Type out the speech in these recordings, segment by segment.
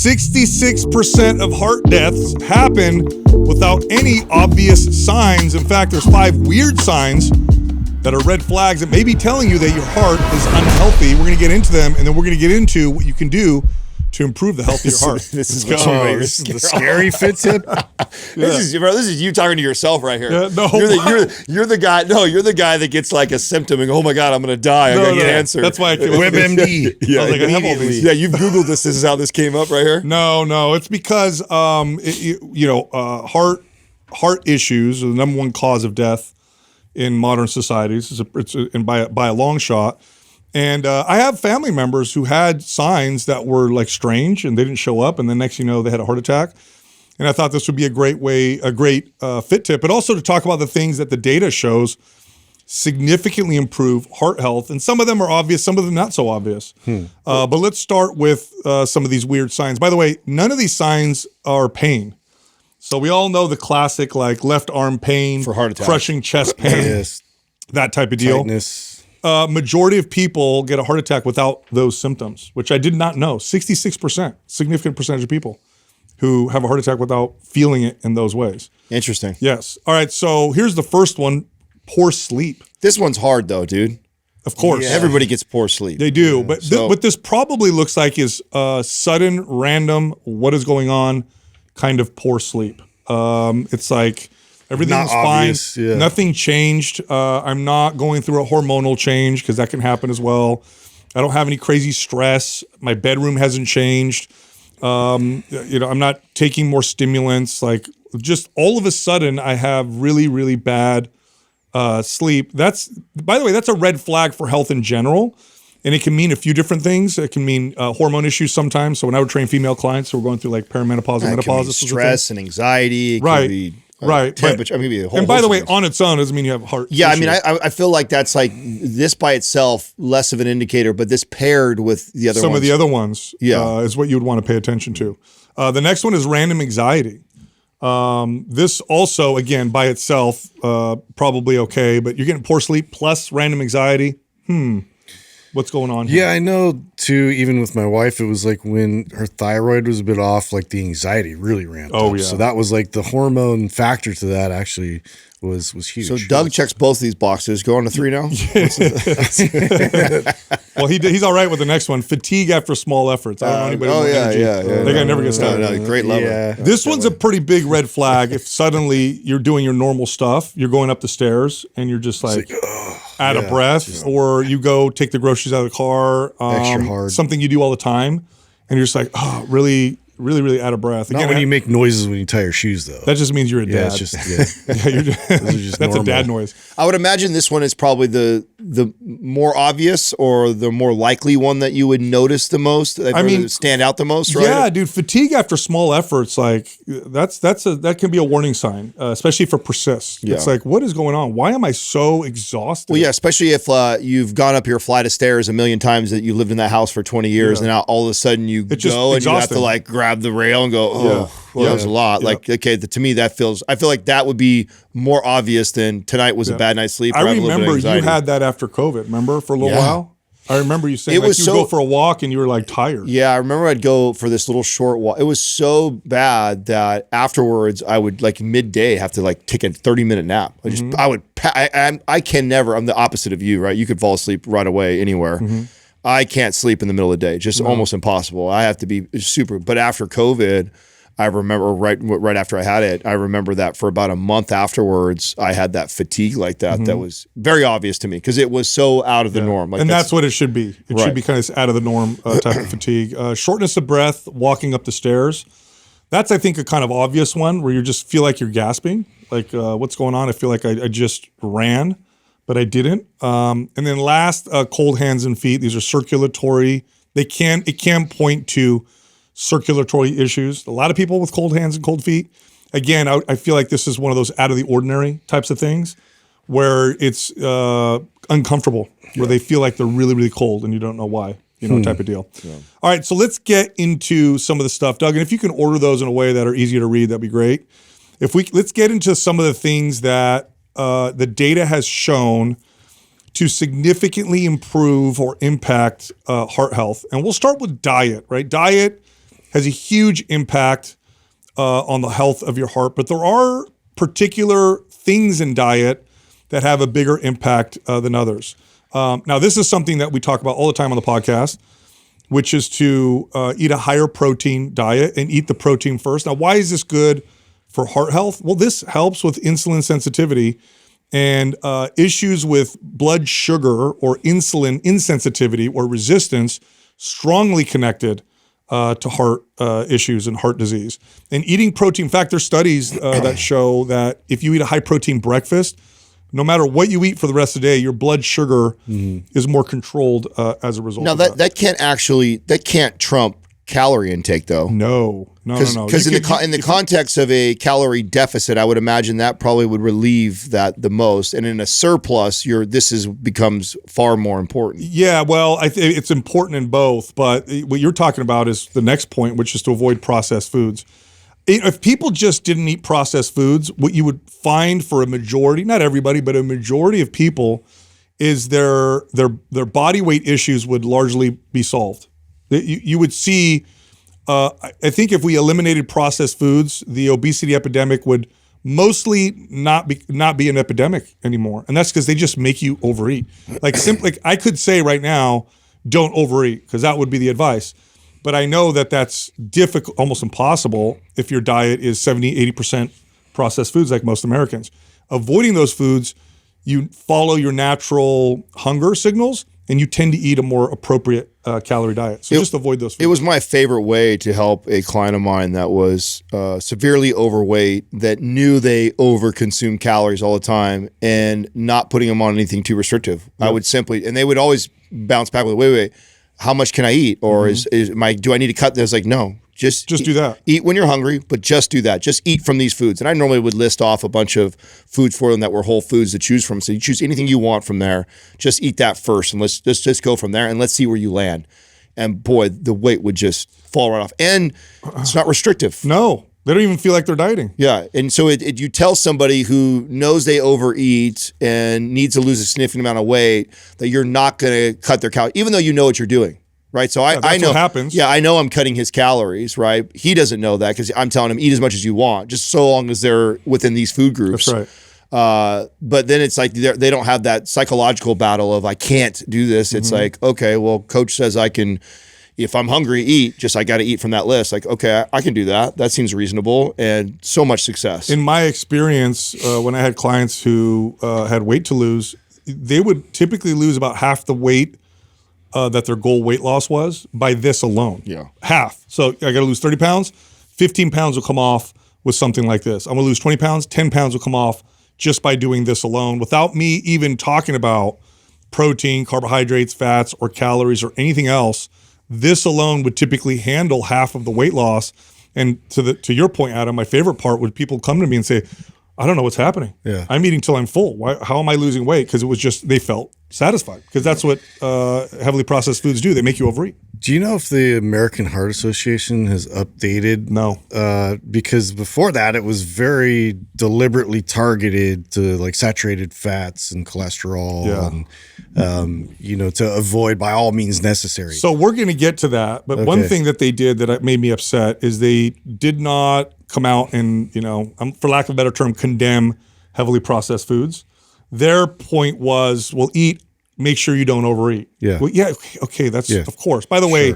66% of heart deaths happen without any obvious signs. In fact, there's 5 weird signs that are red flags that may be telling you that your heart is unhealthy. We're going to get into them, and then we're going to get into what you can do to improve the health of your heart. This is the scary fit tip. This is you talking to yourself right here. Yeah, no, you're the guy. No, you're the guy that gets like a symptom and oh my god, I'm gonna die. I gotta get answer. That's why I came up with WebMD. Yeah, I was like, I have all these. Yeah, you've Googled this. This is how this came up right here. No, it's because heart issues are the number one cause of death in modern societies. It's by a long shot. And I have family members who had signs that were like strange and they didn't show up. And then next thing you know, they had a heart attack. And I thought this would be a great fit tip, but also to talk about the things that the data shows significantly improve heart health. And some of them are obvious, some of them not so obvious. But let's start with some of these weird signs. By the way, none of these signs are pain. So we all know the classic like left arm pain, for heart attack, crushing chest pain, that type of deal. Tightness. Majority of people get a heart attack without those symptoms, which I did not know. 66%, significant percentage of people who have a heart attack without feeling it in those ways. Interesting. Yes. All right. So here's the first one: poor sleep. This one's hard though, dude. Of course, everybody gets poor sleep. They do, but what this probably looks like is sudden, random, what is going on, kind of poor sleep. It's like. Everything's fine. Nothing changed. I'm not going through a hormonal change because that can happen as well. I don't have any crazy stress. My bedroom hasn't changed. I'm not taking more stimulants. Like just all of a sudden, I have really, really bad sleep. By the way, that's a red flag for health in general. And it can mean a few different things. It can mean hormone issues sometimes. So when I would train female clients who are going through like perimenopause and menopause, stress and anxiety. It can be temperature. And by the way, on its own doesn't mean you have heart. Yeah, issues. I feel like that's like this by itself less of an indicator, but this paired with the other some of the other ones, is what you would want to pay attention to. The next one is random anxiety. This also, again, by itself, probably okay, but you're getting poor sleep plus random anxiety. What's going on here? Yeah, I know too, even with my wife, it was like when her thyroid was a bit off, like the anxiety really ramped up. So that was like the hormone factor to that actually was huge. So Doug checks both of these boxes. Go on to 3 now? Well, he's all right with the next one. Fatigue after small efforts. I don't know anybody with energy. That guy never gets tired. No, great level. Yeah. This one's a pretty big red flag. If suddenly you're doing your normal stuff, you're going up the stairs and you're just like out of breath, or you go take the groceries out of the car, extra hard. Something you do all the time, and you're just like, really, really, really out of breath. Not when you make noises when you tie your shoes, though. That just means you're a dad. It's just, that's normal. A dad noise. I would imagine this one is probably the more obvious or the more likely one that you would notice the most. Stand out the most, right? Yeah, dude. Fatigue after small efforts, like that can be a warning sign, especially if it persists. Yeah. It's like, what is going on? Why am I so exhausted? Well, yeah, especially if you've gone up your flight of stairs a million times, that you lived in that house for 20 years, and now all of a sudden you go and you have to like grab the rail and go, that was a lot. Like, okay, to me I feel like that would be more obvious than tonight was a bad night's sleep. I remember you had that after COVID, remember, for a little while? I remember you saying you would go for a walk and you were like tired. Yeah, I remember I'd go for this little short walk. It was so bad that afterwards I would like midday have to like take a 30-minute nap. I can never, I'm the opposite of you, right? You could fall asleep right away anywhere. I can't sleep in the middle of the day, just almost impossible. I have to be super, but after COVID, I remember right after I had it, I remember that for about a month afterwards, I had that fatigue like that. That was very obvious to me because it was so out of the norm. Like, and that's what it should be. It should be kind of out of the norm type of fatigue. Shortness of breath, walking up the stairs. That's, I think, a kind of obvious one where you just feel like you're gasping. Like, what's going on? I feel like I just ran, but I didn't. And then last, cold hands and feet. These are circulatory. It can point to circulatory issues. A lot of people with cold hands and cold feet. Again, I feel like this is one of those out of the ordinary types of things where it's uncomfortable, where they feel like they're really, really cold and you don't know why, type of deal. Yeah. All right, so let's get into some of the stuff, Doug. And if you can order those in a way that are easier to read, that'd be great. Let's get into some of the things that the data has shown to significantly improve or impact heart health. And we'll start with diet, right? Diet has a huge impact on the health of your heart. But there are particular things in diet that have a bigger impact than others. Now, this is something that we talk about all the time on the podcast, which is to eat a higher protein diet and eat the protein first. Now, why is this good for heart health? Well, this helps with insulin sensitivity and issues with blood sugar or insulin insensitivity or resistance, strongly connected to heart issues and heart disease. And eating protein, in fact, there's studies that show that if you eat a high protein breakfast, no matter what you eat for the rest of the day, your blood sugar is more controlled as a result. Now of that can't trump calorie intake though. No. Because in the context of a calorie deficit, I would imagine that probably would relieve that the most. And in a surplus, becomes far more important. Yeah, well, it's important in both. But what you're talking about is the next point, which is to avoid processed foods. If people just didn't eat processed foods, what you would find for a majority, not everybody, but a majority of people, is their body weight issues would largely be solved. You would see, I think if we eliminated processed foods, the obesity epidemic would mostly not be an epidemic anymore. And that's because they just make you overeat. Like I could say right now, don't overeat, because that would be the advice. But I know that that's difficult, almost impossible, if your diet is 70, 80% processed foods like most Americans. Avoiding those foods, you follow your natural hunger signals, and you tend to eat a more appropriate calorie diet. So just avoid those foods. It was my favorite way to help a client of mine that was severely overweight, that knew they overconsumed calories all the time, and not putting them on anything too restrictive. Yep. I would and they would always bounce back with, wait, how much can I eat? Or do I need to cut this? Like, no, just do that. Eat when you're hungry, but just do that. Just eat from these foods. And I normally would list off a bunch of foods for them that were whole foods to choose from. So you choose anything you want from there. Just eat that first, and let's just go from there, and let's see where you land. And boy, the weight would just fall right off. And it's not restrictive. No. They don't even feel like they're dieting. Yeah. And so you tell somebody who knows they overeat and needs to lose a significant amount of weight that you're not going to cut their calories, even though you know what you're doing. Right. So I know what happens. Yeah, I know I'm cutting his calories. Right. He doesn't know that because I'm telling him eat as much as you want, just so long as they're within these food groups. That's right. But then it's like they don't have that psychological battle of I can't do this. It's like, okay, well, coach says I can. If I'm hungry, eat. Just I got to eat from that list. Like, okay, I can do that. That seems reasonable, and so much success. In my experience, when I had clients who had weight to lose, they would typically lose about half the weight that their goal weight loss was by this alone. Yeah, half. So I got to lose 30 pounds. 15 pounds will come off with something like this. I'm going to lose 20 pounds. 10 pounds will come off just by doing this alone, without me even talking about protein, carbohydrates, fats, or calories, or anything else. This alone would typically handle half of the weight loss. And to your point, Adam, my favorite part would people come to me and say, I don't know what's happening. Yeah. I'm eating till I'm full. How am I losing weight? Because it was just, they felt satisfied. Because that's what heavily processed foods do. They make you overeat. Do you know if the American Heart Association has updated? No. Because before that, it was very deliberately targeted to like saturated fats and cholesterol and, to avoid by all means necessary. So we're going to get to that. But one thing that they did that made me upset is they did not come out and, for lack of a better term, condemn heavily processed foods. Their point was, well, make sure you don't overeat. Yeah. Well, yeah. Okay. That's of course. By the way,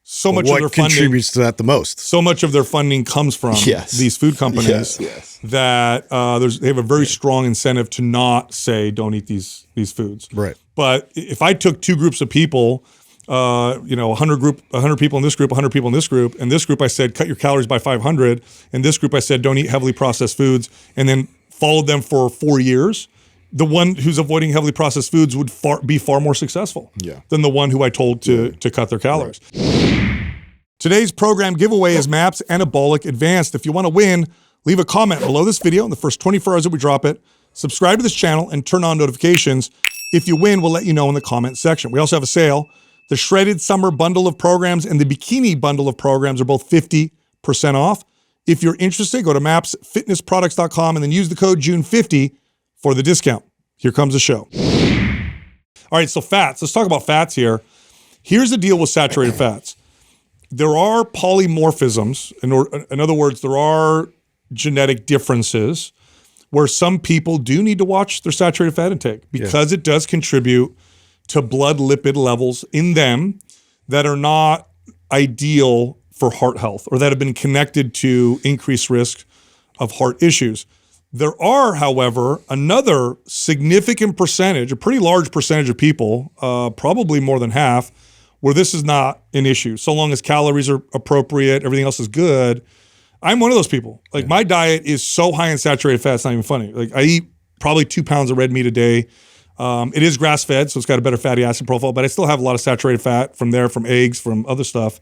so much of their funding contributes to that the most. So much of their funding comes from these food companies that they have a very strong incentive to not say don't eat these foods. Right. But if I took two groups of people, 100 people in this group, 100 people in this group, and this group I said cut your calories by 500, and this group I said don't eat heavily processed foods, and then followed them for 4 years. The one who's avoiding heavily processed foods would be far more successful than the one who I told to cut their calories. Right. Today's program giveaway is MAPS Anabolic Advanced. If you want to win, leave a comment below this video in the first 24 hours that we drop it. Subscribe to this channel and turn on notifications. If you win, we'll let you know in the comment section. We also have a sale. The Shredded Summer Bundle of Programs and the Bikini Bundle of Programs are both 50% off. If you're interested, go to mapsfitnessproducts.com and then use the code JUNE50 for the discount. Here comes the show. All right, so fats. Let's talk about fats here. Here's the deal with saturated fats. there are polymorphisms. In other words, there are genetic differences where some people do need to watch their saturated fat intake because it does contribute to blood lipid levels in them that are not ideal for heart health or that have been connected to increased risk of heart issues. There are, however, another significant percentage, a pretty large percentage of people, probably more than half, where this is not an issue. So long as calories are appropriate, everything else is good. I'm one of those people. Like my diet is so high in saturated fat, it's not even funny. Like I eat probably 2 pounds of red meat a day. It is grass-fed, so it's got a better fatty acid profile, but I still have a lot of saturated fat from eggs, from other stuff.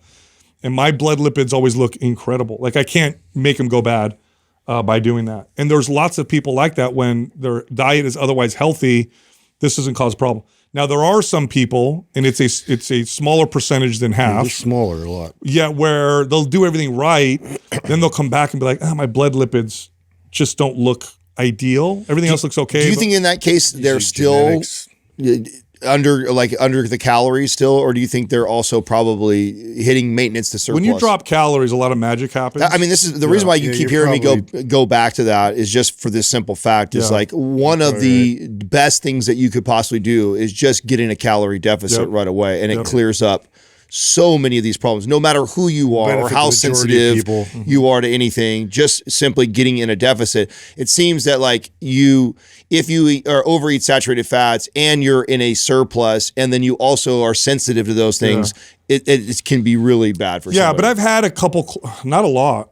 And my blood lipids always look incredible. Like I can't make them go bad by doing that. And there's lots of people like that when their diet is otherwise healthy, this doesn't cause a problem. Now there are some people, and it's a smaller percentage than half. It's smaller a lot. Yeah, where they'll do everything right, then they'll come back and be like, my blood lipids just don't look ideal. Everything else looks okay. Do you think in that case they're still under the calories still, or do you think they're also probably hitting maintenance to surplus? When you drop calories, a lot of magic happens. I mean, this is the reason why you keep hearing me go back to that is just for this simple fact is like one of the best things that you could possibly do is just get in a calorie deficit right away, and it clears up so many of these problems, no matter who you are or how sensitive you are to anything, just simply getting in a deficit. It seems that like if you are overeat saturated fats and you're in a surplus and then you also are sensitive to those things, it can be really bad for somebody. Yeah, but I've had a couple, not a lot.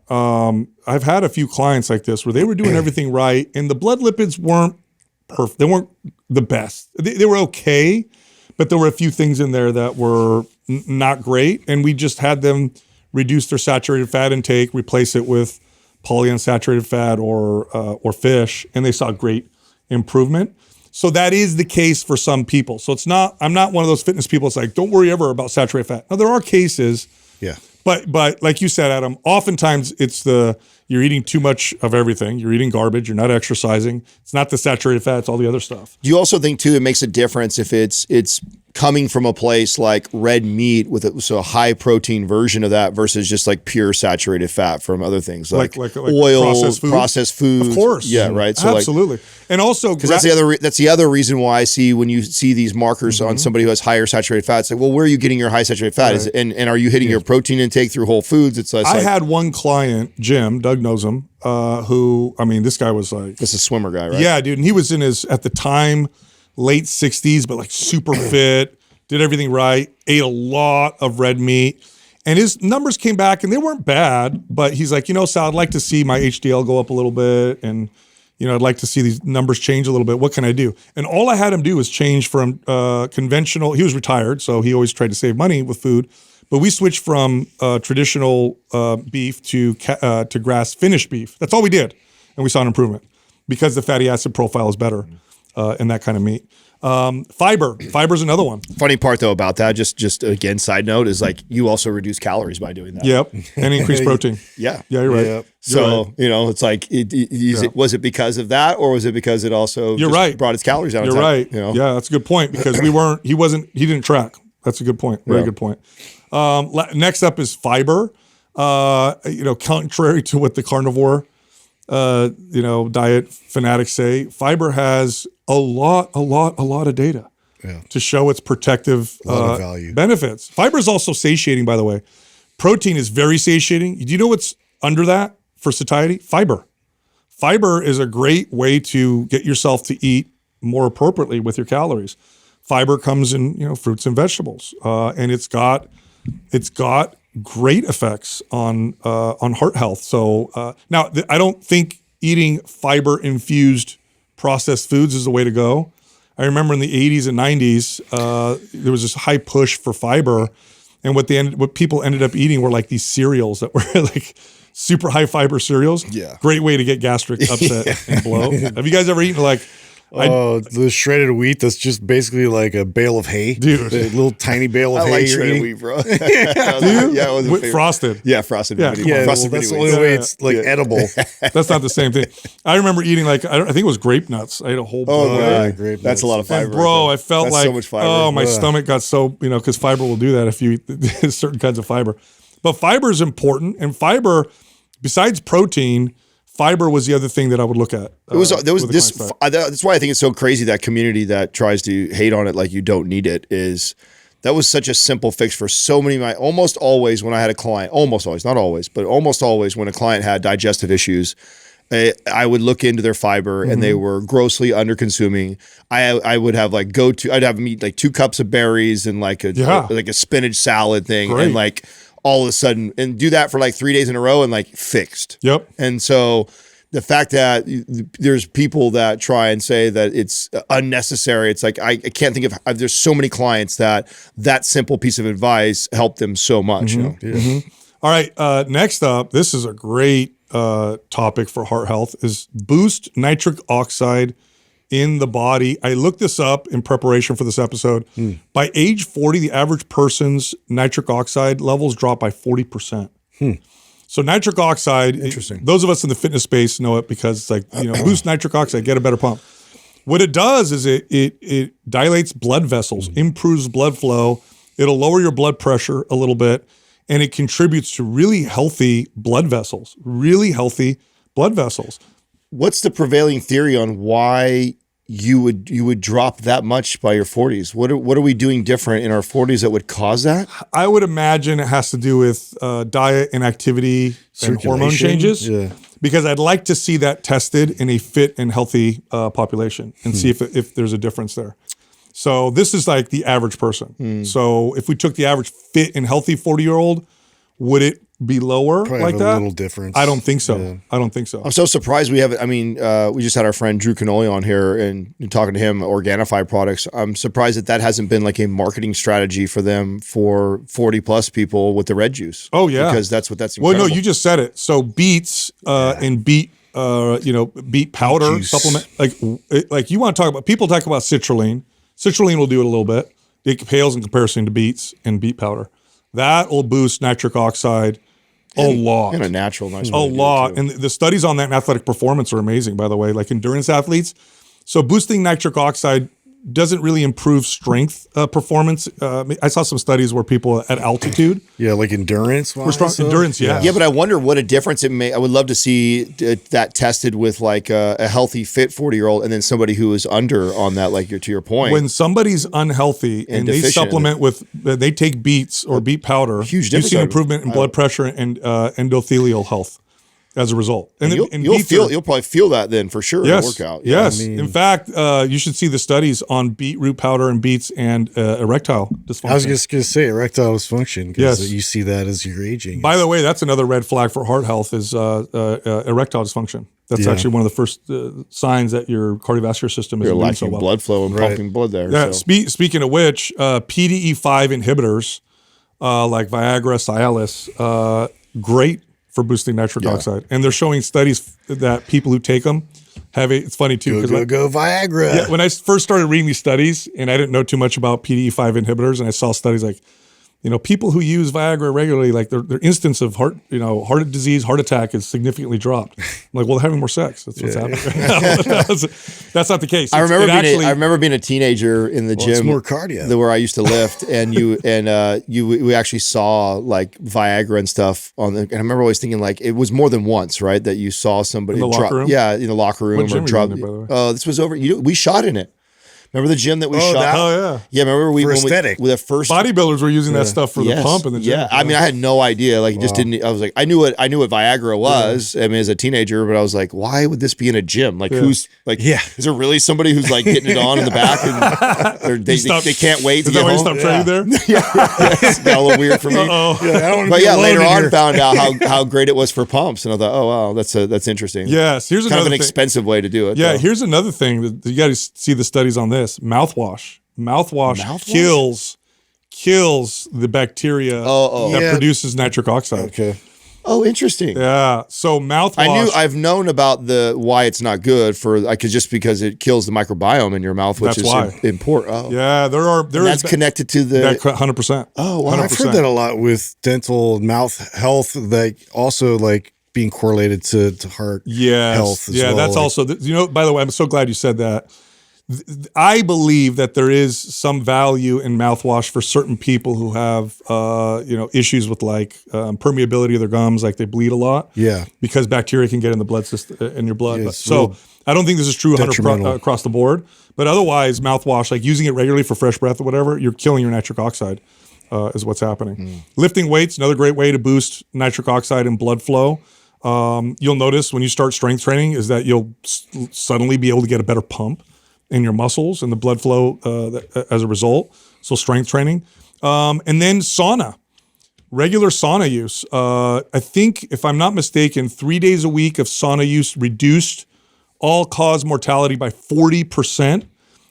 I've had a few clients like this where they were doing everything right and the blood lipids weren't perfect. They weren't the best. They were okay, but there were a few things in there that were not great, and we just had them reduce their saturated fat intake, replace it with polyunsaturated fat or fish, and they saw great improvement. So that is the case for some people. So I'm not one of those fitness people. It's like, don't worry ever about saturated fat. Now there are cases, but like you said, Adam, oftentimes it's you're eating too much of everything. You're eating garbage. You're not exercising. It's not the saturated fat. It's all the other stuff. Do you also think too it makes a difference if it's coming from a place like red meat with a high protein version of that versus just like pure saturated fat from other things like oil, processed food. Of course. Yeah, right. So absolutely. And also, because that's the other reason why I see when you see these markers on somebody who has higher saturated fat, it's like, well, where are you getting your high saturated fat? Right. And are you hitting your protein intake through whole foods? I had one client, Jim, Doug knows him, who, I mean, this guy was like, this is a swimmer guy, right? Yeah, dude. And he was in his, at the time, late 60s, but like super fit, did everything right, ate a lot of red meat. And his numbers came back and they weren't bad, but he's like, Sal, I'd like to see my HDL go up a little bit. And, I'd like to see these numbers change a little bit. What can I do? And all I had him do was change from conventional, he was retired, so he always tried to save money with food. But we switched from traditional beef to grass finished beef. That's all we did. And we saw an improvement because the fatty acid profile is better in that kind of meat. Fiber's another one. Funny part though about that, just again, side note, is like you also reduce calories by doing that. Yep, and increase protein. Yeah, you're right. Yep. So it's like, was it because of that, or was it because it also brought its calories down? You're right. Yeah, that's a good point because he didn't track. That's a good point. Very good point. Next up is fiber. Contrary to what the carnivore diet fanatics say, fiber has a lot of data to show its protective benefits. Fiber is also satiating, by the way. Protein is very satiating. Do you know what's under that for satiety? Fiber. Fiber is a great way to get yourself to eat more appropriately with your calories. Fiber comes in, fruits and vegetables, and it's got great effects on heart health. So now I don't think eating fiber infused processed foods is the way to go. I remember in the 80s and 90s, there was this high push for fiber, and what people ended up eating were like these cereals that were like super high fiber cereals. Yeah, great way to get gastric upset and blow. Have you guys ever eaten like? The shredded wheat that's just basically like a bale of hay. Dude. A little tiny bale of hay. I like shredded wheat, bro. Do you? Yeah, it was frosted. Yeah, frosted. Yeah, frosted that's the only way it's like edible. That's not the same thing. I remember eating I think it was grape nuts. I ate a whole grape. That's a lot of fiber. And bro, I felt that's like so much fiber. Oh, my stomach got so, because fiber will do that if you eat certain kinds of fiber. But fiber is important, and fiber, besides protein, fiber was the other thing that I would look at. That's why I think it's so crazy, that community that tries to hate on it like you don't need it is. That was such a simple fix for so many. Almost always when I had a client, almost always, not always, but almost always when a client had digestive issues, I would look into their fiber and they were grossly under consuming. I would have I'd have them eat like 2 cups of berries and like a spinach salad thing. Great. And like all of a sudden, and do that for like 3 days in a row and like fixed. Yep. And so the fact that there's people that try and say that it's unnecessary, it's like, I can't think of, there's so many clients that simple piece of advice helped them so much. You know? All right. Next up, this is a great topic for heart health, is boost nitric oxide in the body. I looked this up in preparation for this episode. By age 40, the average person's nitric oxide levels drop by 40%. So nitric oxide, interesting. Those of us in the fitness space know it because it's like, boost nitric oxide, get a better pump. What it does is it dilates blood vessels, improves blood flow. It'll lower your blood pressure a little bit, and it contributes to really healthy blood vessels, What's the prevailing theory on why you would drop that much by your 40s? What are we doing different in our 40s that would cause that? I would imagine it has to do with diet and activity and hormone changes. Yeah. Because I'd like to see that tested in a fit and healthy population and see if there's a difference there. So this is like the average person. So if we took the average fit and healthy 40-year-old, would it be lower probably like have that? A little difference. I don't think so. Yeah. I don't think so. I'm so surprised we haven't. I mean, we just had our friend Drew Canoli on here and talking to him, Organifi products. I'm surprised that hasn't been like a marketing strategy for them for 40 plus people with the red juice. Oh yeah, because that's incredible. Well, no, you just said it. So beets and beet powder supplement. Like you want to talk about? People talk about citrulline. Citrulline will do it a little bit. It pales in comparison to beets and beet powder. That will boost nitric oxide a lot. And a natural nice a lot. And the studies on that in athletic performance are amazing, by the way, like endurance athletes. So boosting nitric oxide doesn't really improve strength performance. I saw some studies where people at altitude. Yeah, like endurance. Endurance, yeah. Yeah, but I wonder what a difference it may. I would love to see that tested with like a healthy, fit 40-year-old and then somebody who is under on that, like to your point. When somebody's unhealthy and they supplement with, they take beets or beet powder, huge difference. You see an improvement in blood pressure and endothelial health as a result. And you'll probably feel that then for sure in a workout. Yeah. Yes. In fact, you should see the studies on beetroot powder and beets and erectile dysfunction. I was just going to say erectile dysfunction because you see that as you're aging. By the way, that's another red flag for heart health is erectile dysfunction. That's actually one of the first signs that your cardiovascular system is doing so well. Blood flow and pumping blood there. Yeah. So. Speaking of which, PDE5 inhibitors like Viagra, Cialis, great for boosting nitric oxide. And they're showing studies that people who take them have it's funny too. Go Viagra. Yeah, when I first started reading these studies and I didn't know too much about PDE5 inhibitors and I saw studies like, people who use Viagra regularly, like their instance of heart disease, heart attack is significantly dropped. I'm like, well, they're having more sex. That's what's happening. That's not the case. I remember being a teenager in the gym. It's more cardio. Where I used to lift, and we actually saw like Viagra and stuff and I remember always thinking like it was more than once, right? That you saw somebody in the locker room? Yeah, in the locker room or drop. Oh, this was over. We shot in it. Remember the gym that we shot? Yeah. Remember with the first bodybuilders were using that stuff for the pump in the gym. Yeah, I mean, I had no idea. Like, just didn't. I was like, I knew what Viagra was. I mean, as a teenager, but I was like, why would this be in a gym? Like, who's like? Yeah, is there really somebody who's like getting it on in the back and they can't wait to get home? Is that why you stopped training there? It's got a little weird for me. But later on, found out how great it was for pumps, and I thought, oh wow, that's interesting. Yes, here's kind of an expensive way to do it. Yeah, here's another thing that you got to see the studies on this. Mouthwash kills the bacteria that produces nitric oxide. Okay. Oh, interesting. Yeah. So mouthwash. I've known about why it's not good just because it kills the microbiome in your mouth, which is important. Oh. Yeah, that's connected to the 100%. Oh, wow. 100%. I've heard that a lot with dental and mouth health, like also like being correlated to heart health as well. That's also, by the way, I'm so glad you said that. I believe that there is some value in mouthwash for certain people who have, issues with like permeability of their gums, like they bleed a lot. Yeah. Because bacteria can get in the blood system, in your blood. Yeah, So I don't think this is true 100 across the board. But otherwise, mouthwash, like using it regularly for fresh breath or whatever, you're killing your nitric oxide, is what's happening. Lifting weights, another great way to boost nitric oxide and blood flow. You'll notice when you start strength training is that you'll suddenly be able to get a better pump in your muscles and the blood flow as a result. So strength training. And then sauna, regular sauna use. I think if I'm not mistaken, 3 days a week of sauna use reduced all-cause mortality by 40%,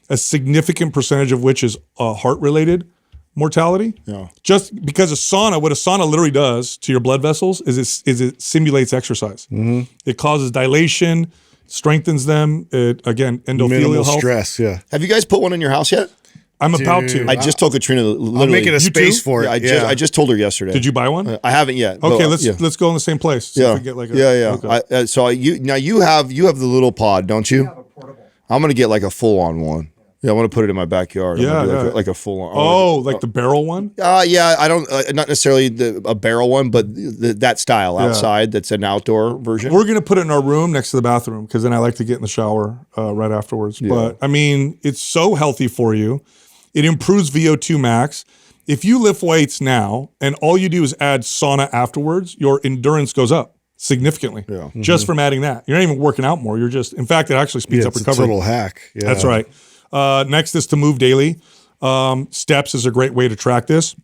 a significant percentage of which is heart-related mortality. Yeah. Just because what a sauna literally does to your blood vessels is it simulates exercise. It causes dilation, strengthens them. Again, endothelial Minimal health. stress, yeah. Have you guys put one in your house yet? I'm about to. I just told Katrina. Literally, I'm making a space for it. I just told her yesterday. Did you buy one? I haven't yet. Okay, but, let's go in the same place. See if we get like Okay. So you have the little pod, don't you? I have a portable. I'm gonna get like a full on one. Yeah, I want to put it in my backyard. Yeah, like a full on. Like the barrel one. Yeah. I don't not necessarily a barrel one, but that style outside. That's an outdoor version. We're gonna put it in our room next to the bathroom because then I like to get in the shower right afterwards. Yeah. But I mean, it's so healthy for you. It improves VO2 max. If you lift weights now and all you do is add sauna afterwards, your endurance goes up significantly. Yeah. Just from adding that. You're not even working out more. You're just, in fact, it actually speeds up recovery. It's a little hack. Yeah. That's right. Next is to move daily. Steps is a great way to track this.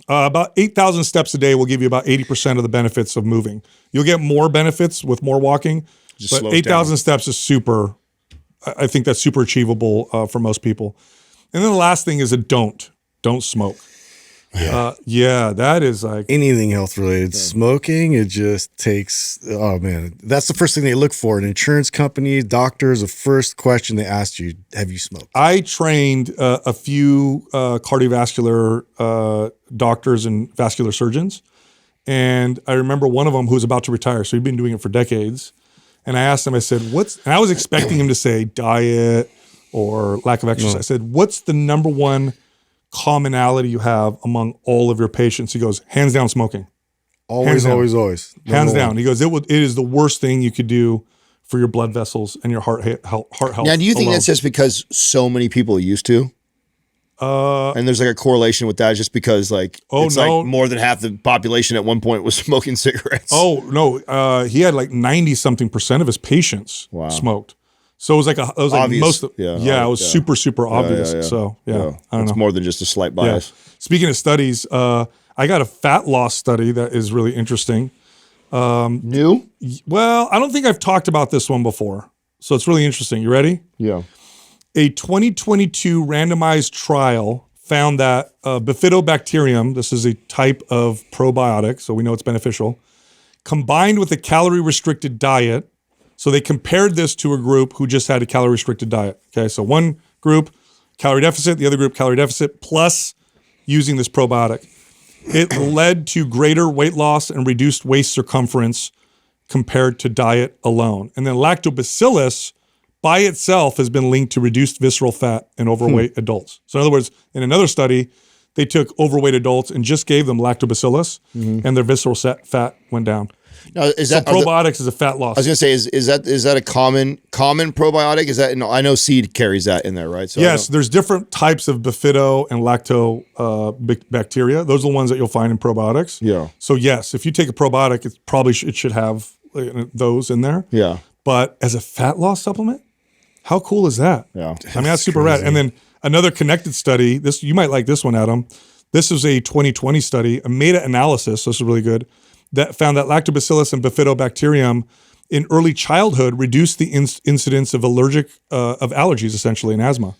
About 8,000 steps a day will give you about 80% of the benefits of moving. You'll get more benefits with more walking, but 8,000 steps is super, I think that's super achievable for most people. And then the last thing is don't smoke. Yeah. That is like anything health related. Smoking, it just takes, oh man, that's the first thing they look for. An insurance company, doctors, the first question they ask you, have you smoked? I trained a few cardiovascular doctors and vascular surgeons. And I remember one of them who was about to retire. So he'd been doing it for decades. And I asked him, I said, and I was expecting him to say diet or lack of exercise. I said, what's the number one commonality you have among all of your patients? He goes, hands down, smoking. Always. Hands down. He goes, it is the worst thing you could do for your blood vessels and your heart health. Now, do you think that's just because so many people used to? And there's like a correlation with that, just because like like more than half the population at one point was smoking cigarettes. Oh no, he had like 90-something% of his patients smoked. So it was like obvious. It was super obvious. Yeah. So I don't know. It's more than just a slight bias. Yeah. Speaking of studies, I got a fat loss study that is really interesting. New? Well, I don't think I've talked about this one before. So it's really interesting. You ready? Yeah. A 2022 randomized trial found that bifidobacterium, this is a type of probiotic, so we know it's beneficial, combined with a calorie-restricted diet. So they compared this to a group who just had a calorie-restricted diet. Okay, so one group, calorie deficit, the other group, calorie deficit, plus using this probiotic. It led to greater weight loss and reduced waist circumference compared to diet alone. And then lactobacillus by itself has been linked to reduced visceral fat in overweight adults. So in other words, in another study, they took overweight adults and just gave them lactobacillus and their visceral fat went down. Now, is that probiotics is a fat loss? I was going to say, is that a common probiotic? Is that I know seed carries that in there, right? So yes, there's different types of bifido and lacto bacteria. Those are the ones that you'll find in probiotics. Yeah. So yes, if you take a probiotic, it should have those in there. Yeah. But as a fat loss supplement, how cool is that? Yeah. I mean, that's super rad. And then another connected study. This you might like this one, Adam. This is a 2020 study, a meta-analysis. So this is really good. That found that lactobacillus and bifidobacterium in early childhood reduced the incidence of allergies, essentially, and asthma.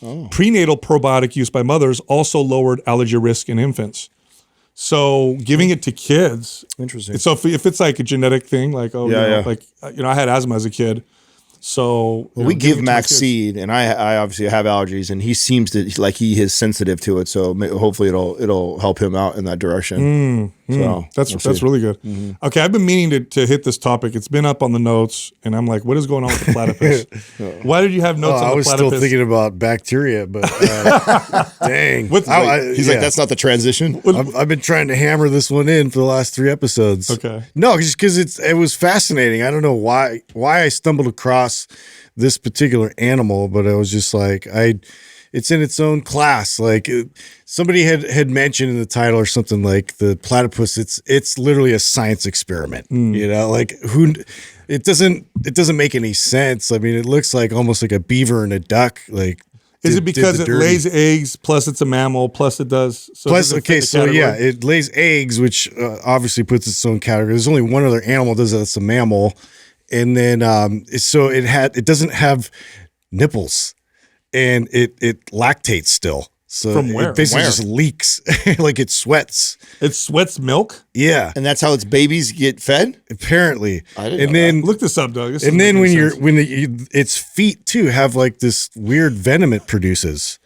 Oh. Prenatal probiotic use by mothers also lowered allergy risk in infants. So giving it to kids, interesting. So if it's like a genetic thing, like I had asthma as a kid. So we give Max seed, and I obviously have allergies, and he seems to like he is sensitive to it. So hopefully it'll help him out in that direction. So That's really good. Okay, I've been meaning to hit this topic. It's been up on the notes, and I'm like, what is going on with the platypus? Why did you have notes on the platypus? I was still thinking about bacteria, but dang. He's like, that's not the transition. I've been trying to hammer this one in for the last 3 episodes. Okay. No, just because it was fascinating. I don't know why I stumbled across this particular animal, but I was just like, it's in its own class. Like somebody had mentioned in the title or something, like the platypus. It's literally a science experiment. You know, like it doesn't make any sense. I mean, it looks like almost like a beaver and a duck. Like, is it because it lays eggs? Plus, it's a mammal. Plus, it does. So plus, okay, so yeah, it lays eggs, which obviously puts its own category. There's only one other animal that does that. It's a mammal, and then so it doesn't have nipples. And it lactates still. So from where? It basically just leaks. Like it sweats. It sweats milk? Yeah. And that's how its babies get fed? Apparently. I didn't know that. Look this up, Doug. And then its feet too have like this weird venom it produces.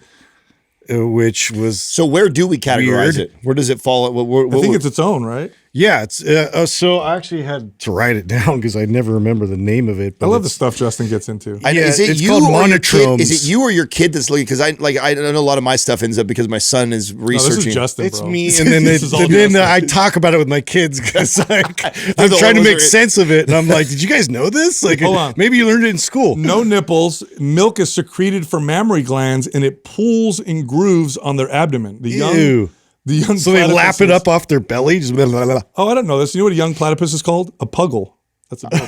Which was so where do we categorize it? Where does it fall? I think it's its own, right? Yeah, it's so I actually had to write it down because I never remember the name of it. I love the stuff Justin gets into. Yeah, is it it's you called or your monotromes. kid? Is it you or your kid that's looking? Because I know a lot of my stuff ends up because my son is researching. This is Justin, It's bro. me, and then I talk about it with my kids because I'm trying to make sense of it, and I'm like, "Did you guys know this? Like, Hold on. Maybe you learned it in school." No nipples. Milk is secreted from mammary glands, and it pools in grooves on their abdomen. The young So they lap it up off their belly. Just blah, blah, blah. Oh, I don't know this. You know what a young platypus is called? A puggle. That's a dog.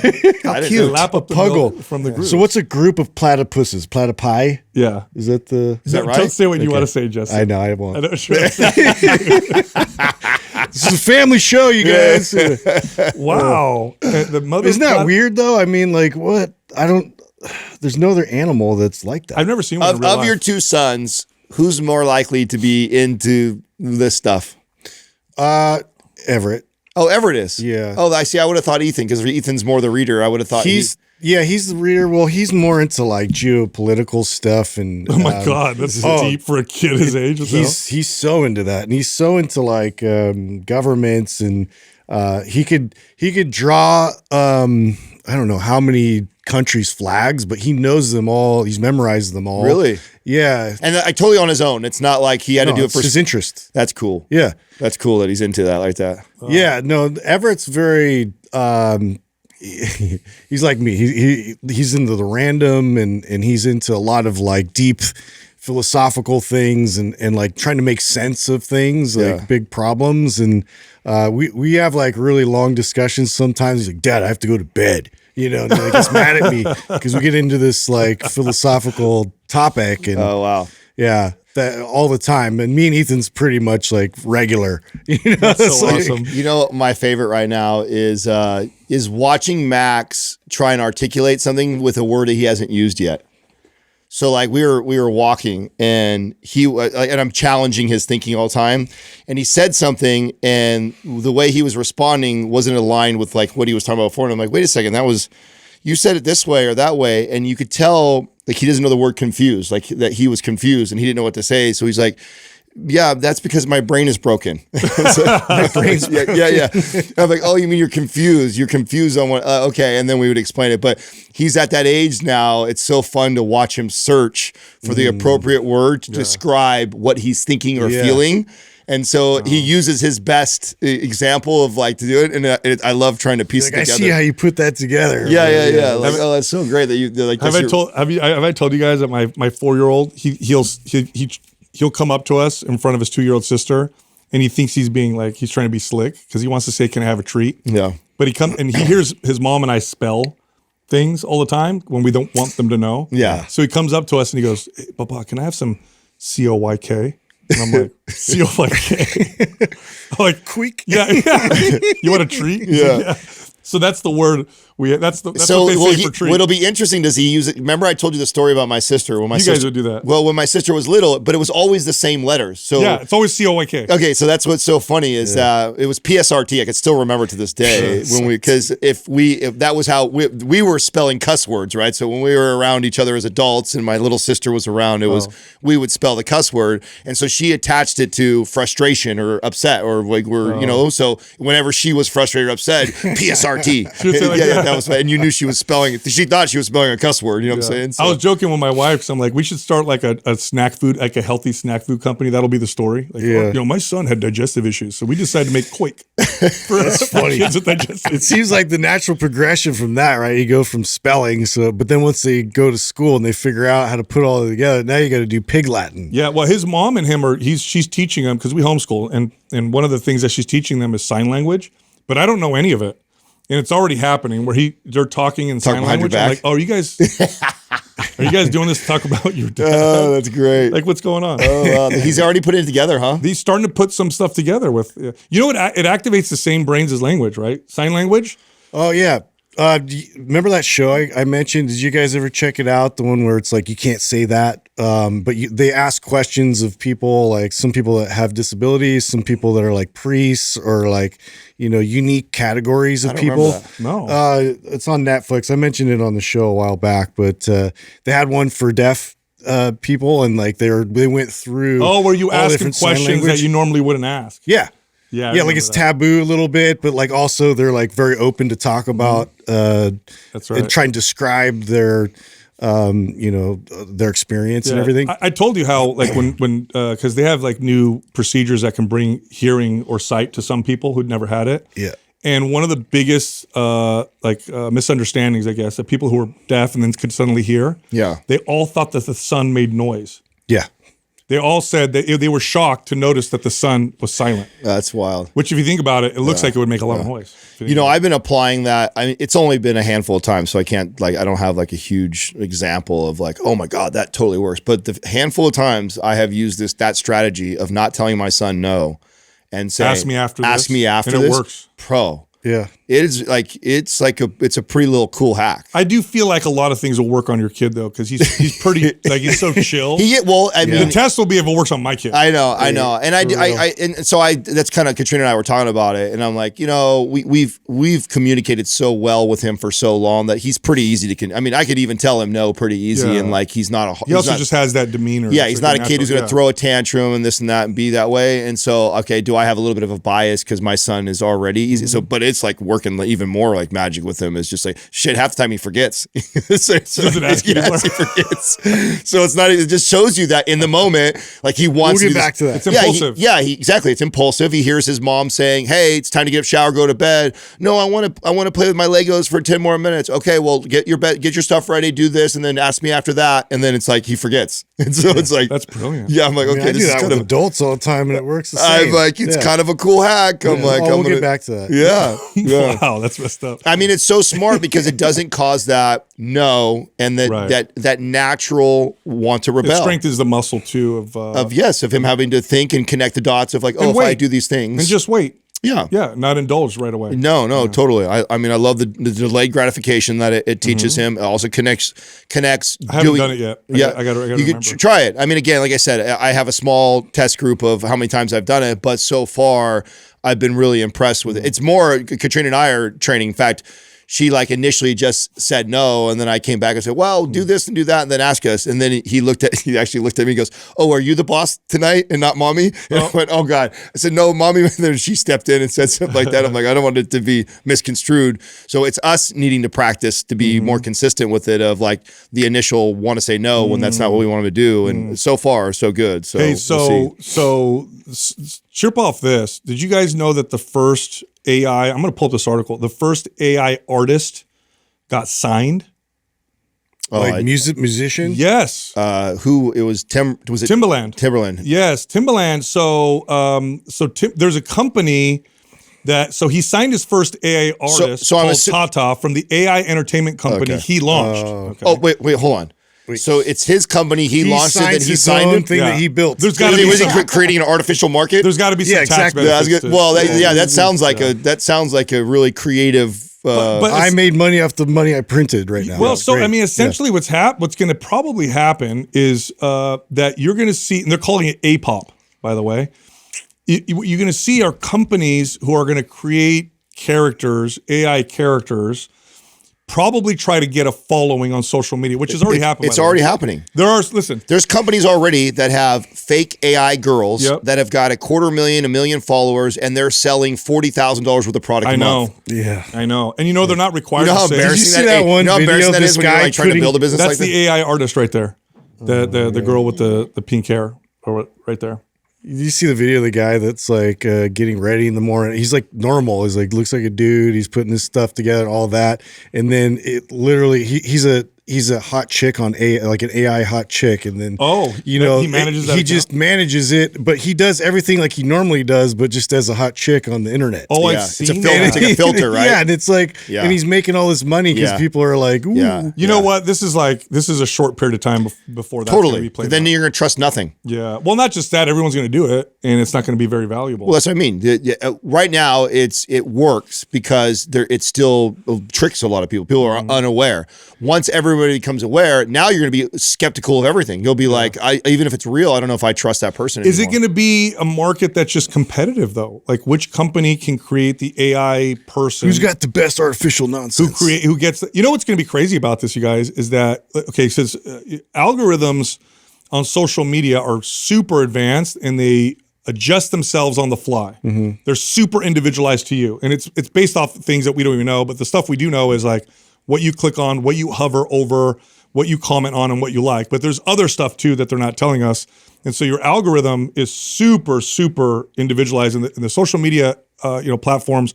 How They cute. lap up the Puggle. milk from the grooves. So what's a group of platypuses? Platypi? Yeah. Is that the? Is that right? Don't say what you want to say, Justin. I know. I won't. I know, sure. This is a family show, you guys. Wow. The mother Isn't that weird though? I mean, like what? There's no other animal that's like that. I've never seen one in real Of life. your two sons, who's more likely to be into this stuff? Everett. Oh, Everett is. Yeah. Oh, I see. I would have thought Ethan because Ethan's more the reader. I would have thought He's the reader. Well, he's more into like geopolitical stuff and. Oh my God, that's deep for a kid his age. He's so into that, and he's so into like governments, and he could draw I don't know how many countries' flags, but he knows them all. He's memorized them all. Really? Yeah. And I totally on his own. It's not like he had to do it for his interest. That's cool. Yeah. That's cool that he's into that like that. Yeah. No, Everett's very. He's like me. He's into the random, and he's into a lot of like deep philosophical things and like trying to make sense of things, like big problems. And we have like really long discussions sometimes. He's like, "Dad, I have to go to bed." You know, and he like, gets mad at me because we get into this like philosophical topic. And Oh, wow. yeah, that all the time. And me and Ethan's pretty much like regular. You know, That's so it's like- awesome. You know, my favorite right now is watching Max try and articulate something with a word that he hasn't used yet. So like we were walking and and I'm challenging his thinking all the time, and he said something and the way he was responding wasn't aligned with like what he was talking about before. And I'm like, wait a second, you said it this way or that way, and you could tell like he doesn't know the word confused, like that he was confused and he didn't know what to say. So he's like, yeah, that's because my brain is broken. So, my brain's yeah. I'm like, oh, you mean you're confused? You're confused on what? Okay, and then we would explain it. But he's at that age now. It's so fun to watch him search for the appropriate word to describe what he's thinking or feeling. And so he uses his best example of like to do it, and I love trying to piece it together. I see how you put that together. Yeah. Like, oh, that's so great that you like. Have I told you guys that my 4-year-old he'll come up to us in front of his 2-year-old sister, and he thinks he's trying to be slick because he wants to say, "Can I have a treat?" Yeah. But he hears his mom and I spell things all the time when we don't want them to know. Yeah. So he comes up to us and he goes, "Hey, Papa, can I have some COYK?" And I'm like, COYK? I'm like, Quick. yeah. You want a treat? Yeah. So that's the word that's what they say for treat. What'll be interesting, does he use it? Remember I told you the story about my sister when You guys would do that. Well, when my sister was little, but it was always the same letters. So yeah, it's always COYK. Okay, so that's what's so funny is it was PSRT. I could still remember to this day because if that was how we were spelling cuss words, right? So when we were around each other as adults and my little sister was around, we would spell the cuss word, and so she attached it to frustration or upset or like so whenever she was frustrated or upset, PSRT. She would say like that was, and you knew she was spelling it. She thought she was spelling a cuss word. You know what I'm saying? So, I was joking with my wife because I'm like, we should start like a snack food, like a healthy snack food company. That'll be the story. Like, my son had digestive issues, so we decided to make Quake. That's funny. Kids with digestive. It seems like the natural progression from that, right? You go from spelling, but then once they go to school and they figure out how to put all of it together, now you got to do Pig Latin. Yeah, well, his mom and him she's teaching him because we homeschool, and one of the things that she's teaching them is sign language, but I don't know any of it. And it's already happening where they're talking in sign language. I'm like, oh, are you guys doing this to talk about your dad? Oh, that's great. Like, what's going on? Oh, wow. He's already put it together, huh? He's starting to put some stuff together with, you know what? It activates the same brains as language, right? Sign language. Oh, yeah. Remember that show I mentioned? Did you guys ever check it out? The one where it's like, you can't say that. But they ask questions of people, like some people that have disabilities, some people that are like priests or like, unique categories of people. No. It's on Netflix. I mentioned it on the show a while back, but they had one for deaf people, and like they went through. Oh, were you asking questions that you normally wouldn't ask? Yeah. Yeah, like it's taboo a little bit, but like also they're like very open to talk about that's right. and try and describe their their experience and everything. I told you how like when because they have like new procedures that can bring hearing or sight to some people who'd never had it. Yeah. And one of the biggest misunderstandings, I guess, that people who are deaf and then could suddenly hear, they all thought that the sun made noise. Yeah. They all said that they were shocked to notice that the sun was silent. That's wild. Which, if you think about it, it looks like it would make a lot of noise. I've been applying that. I mean, it's only been a handful of times, so I can't I don't have like a huge example of like, oh my God, that totally works. But the handful of times I have used that strategy of not telling my son no and saying, ask me after this. And it works. Pro. Yeah. It's a pretty little cool hack. I do feel like a lot of things will work on your kid though, because he's pretty he's so chill. The test will be if it works on my kid. I know, and so that's kind of Katrina and I were talking about it, and I'm like, we've communicated so well with him for so long that he's pretty easy to. I could even tell him no pretty easy, and like he's not a. He also just has that demeanor. Yeah, he's not a kid who's going to throw a tantrum and this and that and be that way. And so, okay, do I have a little bit of a bias because my son is already easy? So, but it's like working even more like magic with him. Is just like shit. Half the time he forgets. He forgets. So it's not. It just shows you that in the moment, like he wants. We'll get back to that. It's impulsive. Exactly. It's impulsive. He hears his mom saying, "Hey, it's time to get up, shower, go to bed." No, I want to play with my Legos for 10 more minutes. Okay, well, get your stuff ready, do this, and then ask me after that. And then it's like he forgets. And so it's like that's brilliant. Yeah, I'm like, okay, I do that with adults all the time, and it works the same. I'm like, it's kind of a cool hack. I'm like, we'll get back to that. Yeah. Wow, that's messed up. I mean, it's so smart because it doesn't cause that no and that natural want to rebel. It strengthens the muscle too of him having to think and connect the dots of like, if I do these things and just wait. Yeah, not indulge right away. No, totally. I mean, I love the delayed gratification that it teaches him. It also connects. I haven't done it yet. I got to you could try it. I mean, again, like I said, I have a small test group of how many times I've done it, but so far I've been really impressed with it. It's more Katrina and I are training. In fact, she like initially just said no, and then I came back and said, "Well, do this and do that, and then ask us." And then he actually looked at me and goes, "Oh, are you the boss tonight and not mommy?" And I went, "Oh God." I said, "No, mommy." And then she stepped in and said something like that. I'm like, I don't want it to be misconstrued. So it's us needing to practice to be more consistent with it. Of like the initial want to say no when that's not what we want to do. And so far, so good. So hey, so chirp off this. Did you guys know that the first AI, I'm going to pull up this article, the first AI artist got signed? Like musician? Yes. Who it was? Was it Timbaland? Timbaland. Yes, Timbaland. So there's a company that he signed his first AI artist called Tata from the AI entertainment company he launched. Oh wait, hold on. So it's his company. He launched it. Then he signed it. Thing that he built. There's got to be creating an artificial market. There's got to be some tax benefits. That sounds like a really creative But I made money off the money I printed right now. Well, so Great. I mean, essentially, what's going to probably happen is that you're going to see, and they're calling it APOP, by the way. You're going to see are companies who are going to create characters, AI characters, probably try to get a following on social media, which is already happening. It's already happening. There's companies already that have fake AI girls that have got 250,000, 1 million followers, and they're selling $40,000 worth of product a month. Yeah, I know. And they're not required You know how to say. embarrassing that one video? that is when you're like trying to build a business That's like the AI artist right there. The girl with the pink hair, or right there. You see the video of the guy that's like getting ready in the morning. He's like normal. He's like looks like a dude. He's putting his stuff together, all that, and then it literally he's a hot chick on like an AI hot chick, and then he manages that. He just manages it, but he does everything like he normally does, but just as a hot chick on the internet. Oh, yeah. It's a filter. It's like a filter, right? Yeah, and it's like, and he's making all this money because people are like, ooh. You know what? This is a short period of time before that's totally. Be played Then out. you're going to trust nothing. Yeah. Well, not just that. Everyone's going to do it, and it's not going to be very valuable. Well, that's what I mean. Right now, it works because it still tricks a lot of people. People are unaware. Once everybody becomes aware, now you're going to be skeptical of everything. You'll be like, even if it's real, I don't know if I trust that person anymore. Is it going to be a market that's just competitive, though? Like, which company can create the AI person? Who's got the best artificial nonsense? Who gets you know what's going to be crazy about this, you guys, is that, since algorithms on social media are super advanced and they adjust themselves on the fly. They're super individualized to you. And it's based off of things that we don't even know, but the stuff we do know is like what you click on, what you hover over, what you comment on, and what you like. But there's other stuff too that they're not telling us. And so your algorithm is super, super individualized in the social media platforms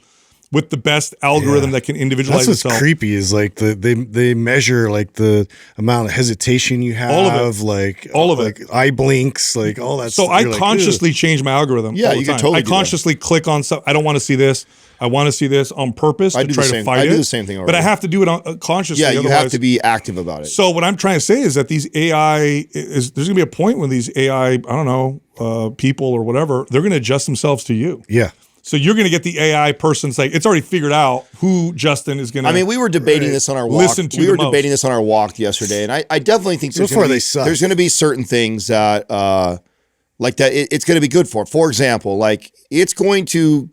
with the best algorithm that can individualize That's what's itself. creepy is like they measure like the amount of hesitation you have, all of it, like all of like eye blinks, like all that. So I consciously change my algorithm. Yeah, all the you time. can totally. I consciously click on stuff. I don't want to see this. I want to see this on purpose to try to fight it. I do the same thing already. But I have to do it consciously. Yeah, you have to be active about it. So what I'm trying to say is that these AI there's going to be a point when these AI, I don't know, people or whatever, they're going to adjust themselves to you. Yeah. So you're going to get the AI person say, it's already figured out who Justin is going to. I mean, we were debating this on our walk. We were debating this on our walk yesterday, and I definitely think there's going to be certain things that like that it's going to be good for. For example, like it's going to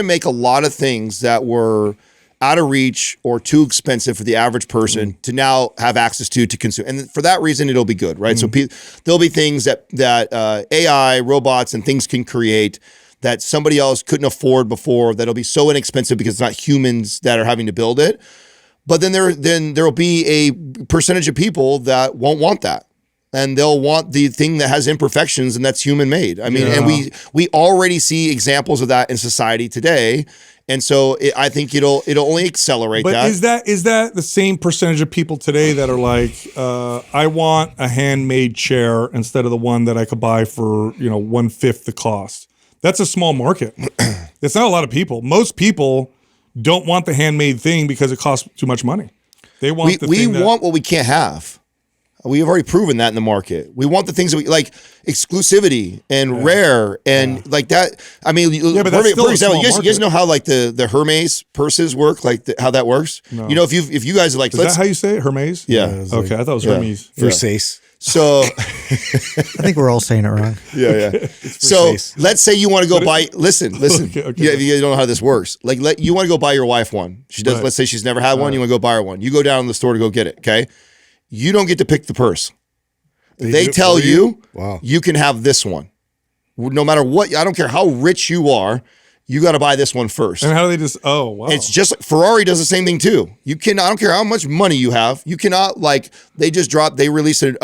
make a lot of things that were out of reach or too expensive for the average person to now have access to consume. And for that reason, it'll be good, right? So there'll be things that AI, robots, and things can create that somebody else couldn't afford before, that'll be so inexpensive because it's not humans that are having to build it. But then there'll be a percentage of people that won't want that. And they'll want the thing that has imperfections, and that's human made. I mean, and we already see examples of that in society today. And so I think it'll only accelerate that. But is that the same percentage of people today that are like, I want a handmade chair instead of the one that I could buy for 1/5 the cost? That's a small market. It's not a lot of people. Most people don't want the handmade thing because it costs too much money. They want we want what we can't have. We have already proven that in the market. We want the things that we like, exclusivity and rare and like that. I mean, but that's still for example, a you small guys know how like the Hermes purses work, like how that works. No. If you guys are like, is that how you say it? Hermes? Yeah. Okay, I thought it was Hermes. Versace. So I think we're all saying it wrong. Yeah. So let's say you want to go buy. Listen. Okay. You don't know how this works. Like, you want to go buy your wife one. She does. Right. Let's say she's never had one. You want to go buy her one. You go down to the store to go get it. Okay. You don't get to pick the purse. They tell you, you can have this one. No matter what. I don't care how rich you are. You got to buy this one first. And how do they just? Oh, wow! It's just like Ferrari does the same thing too. You cannot. I don't care how much money you have. You cannot They released a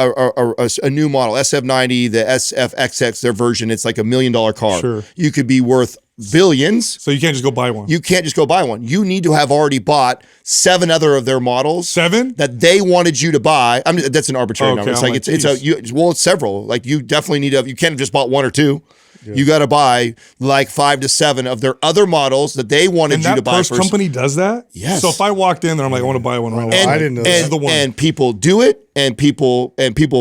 new model, SF90, the SFXX, their version. It's like $1 million car. Sure. You could be worth billions. So you can't just go buy one. You can't just go buy one. You need to have already bought 7 other of their models. 7 that they wanted you to buy. I mean, that's an arbitrary number. It's like it's several. Like you definitely need to. You can't have just bought 1 or 2. Yeah. You got to buy like 5 to 7 of their other models that they wanted you to buy first. And that company does that? Yes. So if I walked in there, I'm like, I want to buy one right now. I didn't know that. The one. And people do it, and people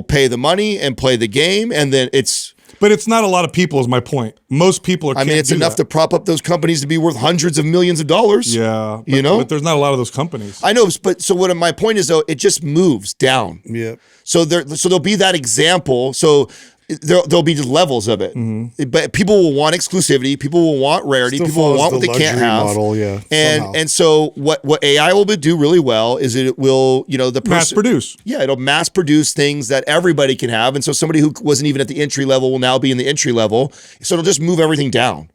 pay the money and play the game, and then it's. But it's not a lot of people is my point. Most people are, I mean, it's enough to prop up those companies to be worth hundreds of millions of dollars. Yeah. You know? But there's not a lot of those companies. I know, but so what my point is though, it just moves down. Yeah. So there'll be that example. So there'll be just levels of it. But people will want exclusivity. People will want rarity. Still People will want follows what the they can't luxury have. model, yeah, somehow. And so what AI will do really well is it will, the Mass produce. Yeah, it'll mass produce things that everybody can have. And so somebody who wasn't even at the entry level will now be in the entry level. So it'll just move everything down.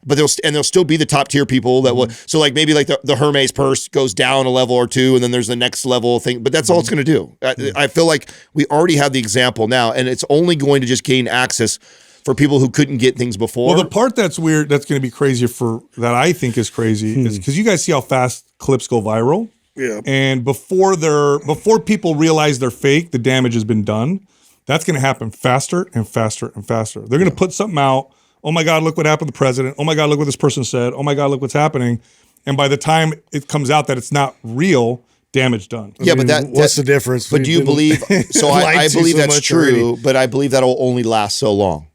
But there'll still be the top tier people that will. So like maybe like the Hermes purse goes down a level or two, and then there's the next level thing. But that's all it's going to do. I feel like we already have the example now, and it's only going to just gain access for people who couldn't get things before. Well, the part that's weird, that's going to be crazier that I think is crazy is because you guys see how fast clips go viral. Yeah. And before people realize they're fake, the damage has been done. That's going to happen faster and faster and faster. They're going to put something out. Oh my God, look what happened to the president. Oh my God, look what this person said. Oh my God, look what's happening. And by the time it comes out that it's not real, damage done. Yeah, but what's the difference? But do you believe? So I believe that's true, but I believe that'll only last so long.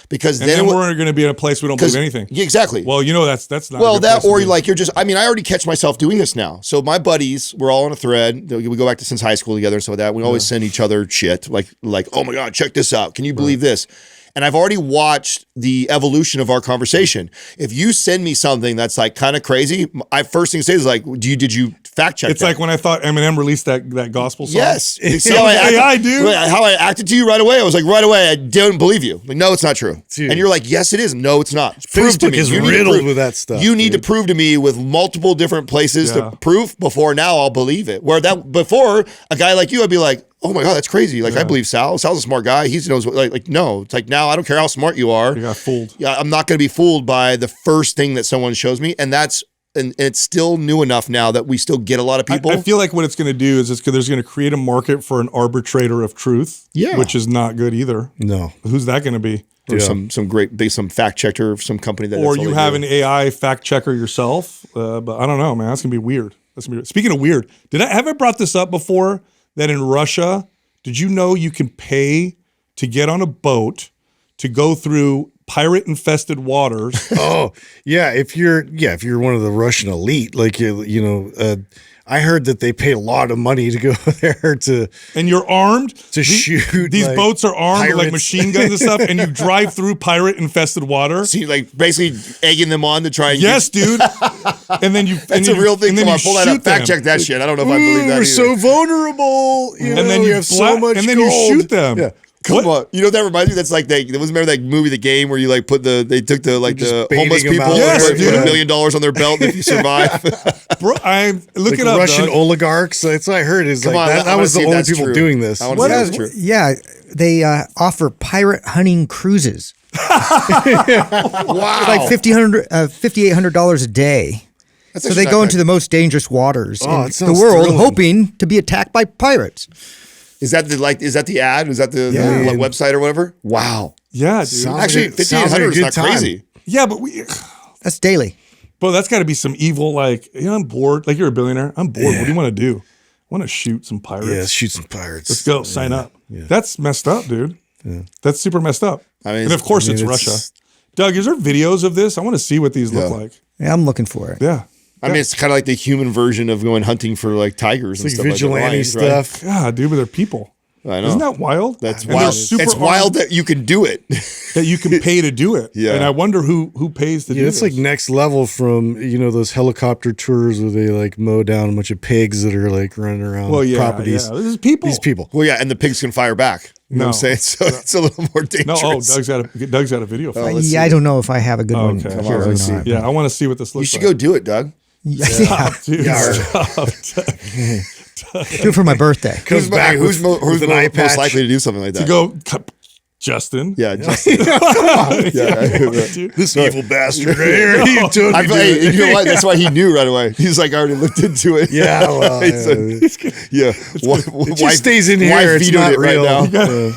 Because And then we're going to be in a place we don't believe anything. Yeah, exactly. Well, that's not. Well, a good that place to or be. like you're just. I mean, I already catch myself doing this now. So my buddies, we're all on a thread. We go back to since high school together and so that. We always send each other shit like, oh my God, check this out. Can you believe this? And I've already watched the evolution of our conversation. If you send me something that's like kind of crazy, first thing to say is like, did you fact check? It's like when I thought Eminem released that gospel song. Yes. See That how was I AI, dude. How I acted to you right away. I was like, right away, I don't believe you. Like, no, it's not true. Dude. And you're like, yes, it is. No, it's not. Prove to Facebook me. is You need to riddled prove- with that stuff. You need to dude. prove to me with multiple different places Yeah. to prove before now I'll believe it. Where that before a guy like you, I'd be like, oh my God, that's crazy. Like I believe Sal. Sal's a smart guy. He knows what, like no. It's like now I don't care how smart you are. You got fooled. Yeah, I'm not going to be fooled by the first thing that someone shows me, and it's still new enough now that we still get a lot of people. I feel like what it's going to do is there's going to create a market for an arbitrator of truth. Yeah. Which is not good either. No. Who's that going to be? or some fact checker of some company that. Or that's all you they have do. an AI fact checker yourself. But I don't know, man. That's gonna be weird. Speaking of weird, have I brought this up before? That in Russia, did you know you can pay to get on a boat to go through pirate infested waters? Oh yeah, if you're one of the Russian elite, like I heard that they pay a lot of money to go there and you're armed to shoot. These like, boats are armed with like pirates. machine guns and stuff, and you drive through pirate infested water. So you're like basically egging them on to try and Yes, dude. And then you That's a real thing. And then Come you on, pull that shoot up. Fact them. check that shit. I don't know if I believe that We're either. so vulnerable. You know, And then we you have so much and then gold. you shoot them. Yeah. Come on, you know what that reminds me? That's like remember that movie, The Game, where you like they took the just the baiting homeless them people out Yes, and put dude. $1 million on their belt if you survive. Bro, look Like it up. Russian Doug. oligarchs. That's what I heard. Is Come like on, I that wanna was see the if only that's people true. doing this. I wanna see if that's true. Yeah, they offer pirate hunting cruises. Wow, Like $5,800 a day. That's So actually they not go bad. into the most dangerous waters Oh, in it sounds the world, thrilling. hoping to be attacked by pirates. Is that the ad? Is that the Yeah. website or whatever? Wow. Yeah, dude. Sounds Actually, like it sounds like a 1,500 is good not time. crazy. Yeah, but That's daily. that's got to be some evil. Like, I'm bored. Like, you're a billionaire. I'm bored. What do you want to do? I want to shoot some pirates. Yeah, shoot some pirates. Let's go. Sign up. That's messed up, dude. That's super messed up. I mean, and of course, I mean, it's it's- Russia. Doug, is there videos of this? I want to see what these look like. Yeah, I'm looking for it. Yeah. I mean, it's kind of like the human version of going hunting for like tigers and Like stuff vigilante like that. Lions, stuff. God, dude, but they're people. Right? I know. Isn't that wild? That's And they're wild. super It's wild armed that you can do it. that you can pay to do it. Yeah. And I wonder who pays to do Yeah, this. it's like next level from those helicopter tours where they like mow down a bunch of pigs that are like running around properties. Yeah. This is people. These people. Well, yeah, and the pigs can fire back. You know what I'm No. saying? So it's a little more No, dangerous. Doug's got a video for it. I don't know if I have a good one Okay. here Come on, or let's not. see. Yeah, I want to see what this You looks should like. go do it, Doug. Yeah. Dude, stop. Do it for my birthday. Comes back who's with an eye most patch. likely to do something like that? To go, Justin. Yeah, Justin. Dude. This evil bastard right here. He totally I did hey, it. you know what? That's why he knew right away. He's like, I already looked into it. Yeah, well, yeah. It just stays in here. It's vetoed not it right real. now.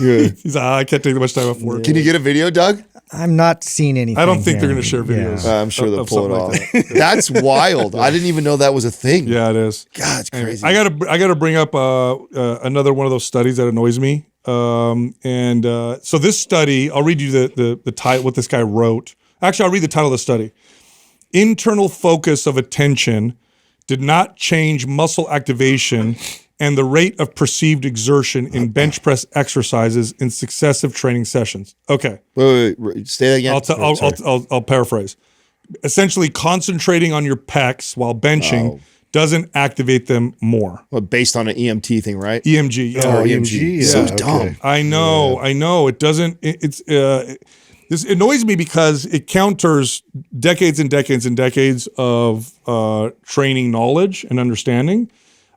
Yeah. He's like, I can't take that much time off work. Can you get a video, Doug? I'm not seeing anything. I don't think they're here. going to share videos. I'm sure they'll of pull it something off. like that. That's wild. I didn't even know that was a thing. Yeah, it is. God, it's crazy. I gotta bring up another one of those studies that annoys me. So this study, I'll read you the title, what this guy wrote. Actually, I'll read the title of the study. Internal focus of attention did not change muscle activation and the rate of perceived exertion in bench press exercises in successive training sessions. Okay. Wait, say that again. I'll paraphrase. Essentially, concentrating on your pecs while benching doesn't activate them more. Well, based on an EMT thing, right? EMG. Yeah. Oh, EMG. Yeah, So dumb. I know. It doesn't. This annoys me because it counters decades and decades and decades of training knowledge and understanding.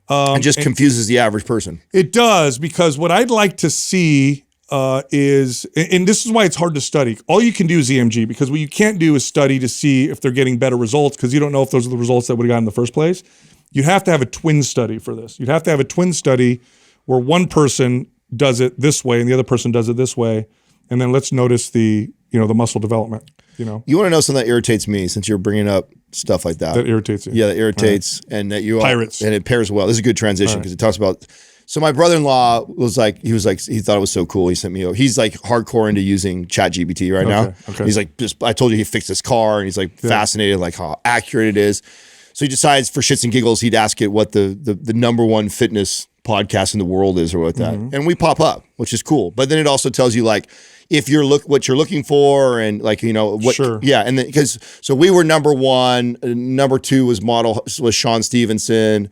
It just confuses the average person. It does, because what I'd like to see is, and this is why it's hard to study. All you can do is EMG, because what you can't do is study to see if they're getting better results, because you don't know if those are the results that would have gotten in the first place. You'd have to have a twin study for this. You'd have to have a twin study where one person does it this way and the other person does it this way, and then let's notice the muscle development. You want to know something that irritates me, since you're bringing up stuff like that. That irritates you. Yeah, that irritates, and that you Pirates. And it pairs well. This is a good transition because it talks about. So my brother-in-law he thought it was so cool. He sent me. He's like hardcore into using ChatGPT right now. Okay. He's like, I told you he fixed his car, and he's like fascinated like how accurate it is. So he decides for shits and giggles he'd ask it what the number one fitness podcast in the world is or what that, and we pop up, which is cool. But then it also tells you like, if you're what you're looking for, and like what, yeah, and then because we were number one, number two was Sean Stevenson,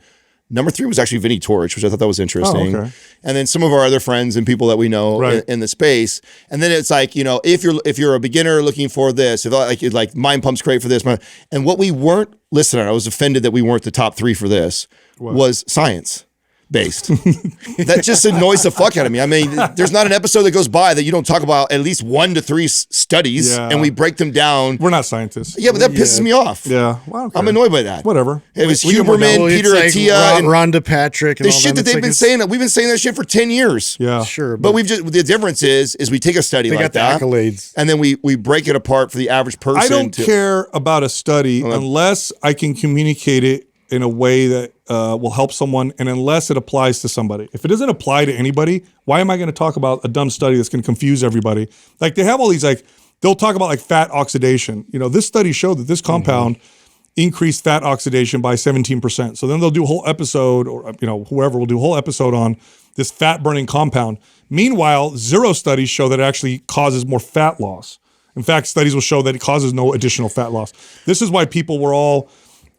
number three was actually Vinny Torch, which I thought that was interesting, and then some of our other friends and people that we know in the space, and then it's like if you're a beginner looking for this, if like Mind Pump's great for this, and what we weren't listed on, I was offended that we weren't the top three for this, was science based. That just annoys the fuck out of me. I mean, there's not an episode that goes by that you don't talk about at least 1 to 3 studies, and we break them down. We're not scientists. Yeah, but that pisses me off. Yeah, well, I'm annoyed by that. Whatever. It was Huberman, Peter Attia, and Rhonda Patrick, and the shit that they've been saying. We've been saying that shit for 10 years. Yeah, sure. But the difference is we take a study like that, accolades, and then we break it apart for the average person. I don't care about a study unless I can communicate it in a way that will help someone, and unless it applies to somebody. If it doesn't apply to anybody, why am I going to talk about a dumb study that's going to confuse everybody? Like they have all these, like they'll talk about like fat oxidation. This study showed that this compound increased fat oxidation by 17%. So then they'll do a whole episode, or whoever will do a whole episode on this fat burning compound. Meanwhile, 0 studies show that it actually causes more fat loss. In fact, studies will show that it causes no additional fat loss. This is why people were all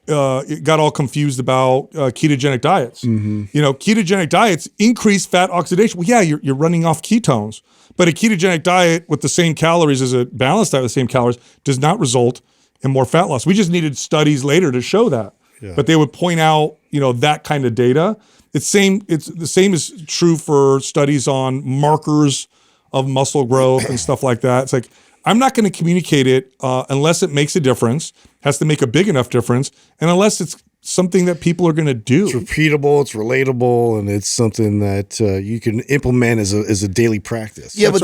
got all confused about ketogenic diets. Ketogenic diets increase fat oxidation. Well, yeah, you're running off ketones, but a ketogenic diet with the same calories as a balanced diet with the same calories does not result in more fat loss. We just needed studies later to show that. But they would point out, that kind of data. It's the same is true for studies on markers of muscle growth and stuff like that. It's like, I'm not going to communicate it unless it makes a difference, has to make a big enough difference, and unless it's something that people are going to do. It's repeatable, it's relatable, and it's something that you can implement as a daily practice. Yeah, but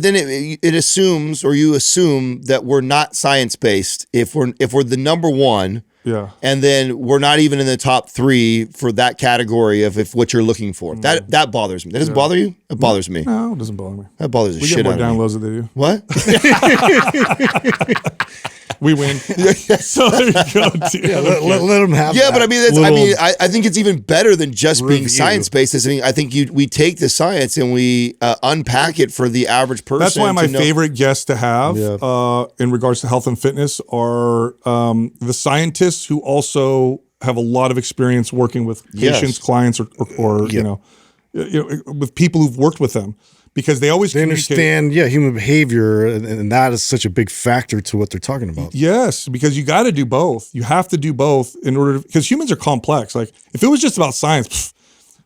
then it assumes, or you assume, that we're not science-based if we're the number one. Yeah. And then we're not even in the top 3 for that category of what you're looking for. That bothers me. That doesn't bother you? It bothers me. No, it doesn't bother me. That bothers the shit out of me. We get more downloads than they do. What? We win. So there you go. Let them have. Yeah, but I mean, I think it's even better than just being science-based. I think we take the science and we unpack it for the average person. That's why my favorite guests to have in regards to health and fitness are the scientists who also have a lot of experience working with patients, clients, or with people who've worked with them. Because they always understand, human behavior, and that is such a big factor to what they're talking about. Yes, because you got to do both. You have to do both in order to, because humans are complex. Like if it was just about science,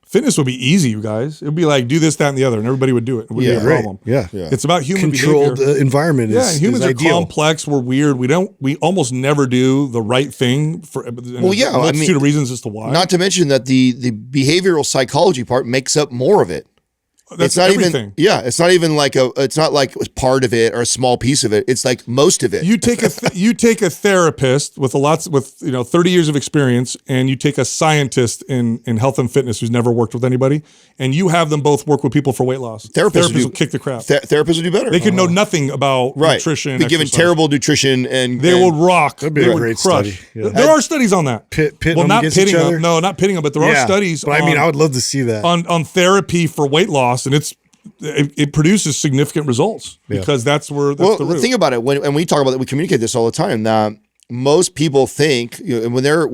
fitness would be easy, you guys. It would be like do this, that, and the other, and everybody would do it. It wouldn't be a problem. Yeah. It's about human controlled behavior. Environment. And humans are ideal. complex. We're weird. We almost never do the right thing for a multitude of reasons as to why. Not to mention that the behavioral psychology part makes up more of it. it's not everything. even, it's not even like it's not like part of it or a small piece of it. It's like most of it. You take a therapist with 30 years of experience, and you take a scientist in health and fitness who's never worked with anybody, and you have them both work with people for weight loss. Therapists will kick the crap. Therapists will do better. They could know nothing about nutrition. Be given terrible nutrition, and they will rock. That'd be a great crush. study. Yeah. There are studies on that. Not pitting them. No, not pitting them, but there are studies. But I would love to see that on therapy for weight loss, and it produces significant results because that's the root. Think about it. When we talk about it, we communicate this all the time. That most people think when they're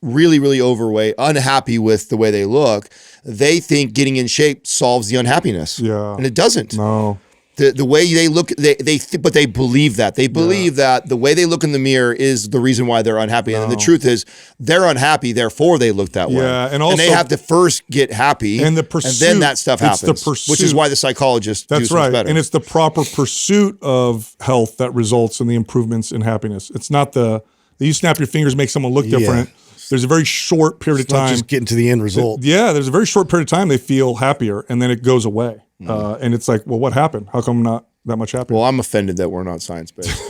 really, really overweight, unhappy with the way they look, they think getting in shape solves the unhappiness. Yeah, and it doesn't. No. The way they look, but they believe that. They believe that the way they look in the mirror is the reason why they're unhappy. And the truth is, they're unhappy, therefore they look that way. Yeah, and also they have to first get happy, and then that stuff happens. Which is why the psychologists do so much better. And it's the proper pursuit of health that results in the improvements in happiness. It's not you snap your fingers, make someone look different. There's a very short period of time. Not just getting to the end result. There's a very short period of time they feel happier, and then it goes away. And it's like, well, what happened? How come I'm not that much happier? Well, I'm offended that we're not science-based.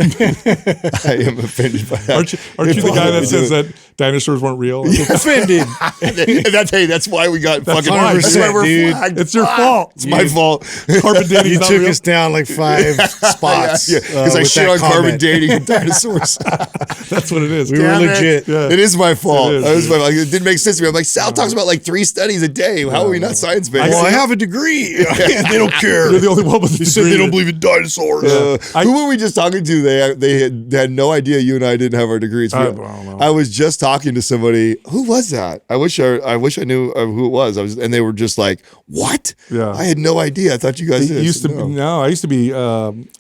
I am offended by that. Aren't you the guy that says that dinosaurs weren't real? Offended. That's why we got fucking. That's why we're flagged. It's your fault. It's my fault. Carbon dating. You took us down like 5 spots. Because I shit on carbon dating and dinosaurs. That's what it is. We were legit. It is my fault. It didn't make sense to me. I'm like, Sal talks about like 3 studies a day. How are we not science-based? Well, I have a degree. They don't care. You're the only one with a degree. They said they don't believe in dinosaurs. Who were we just talking to? They had no idea you and I didn't have our degrees. I don't know. I was just talking to somebody. Who was that? I wish I knew who it was. And they were just like, "What? Yeah, I had no idea. I thought you guys did." I used to be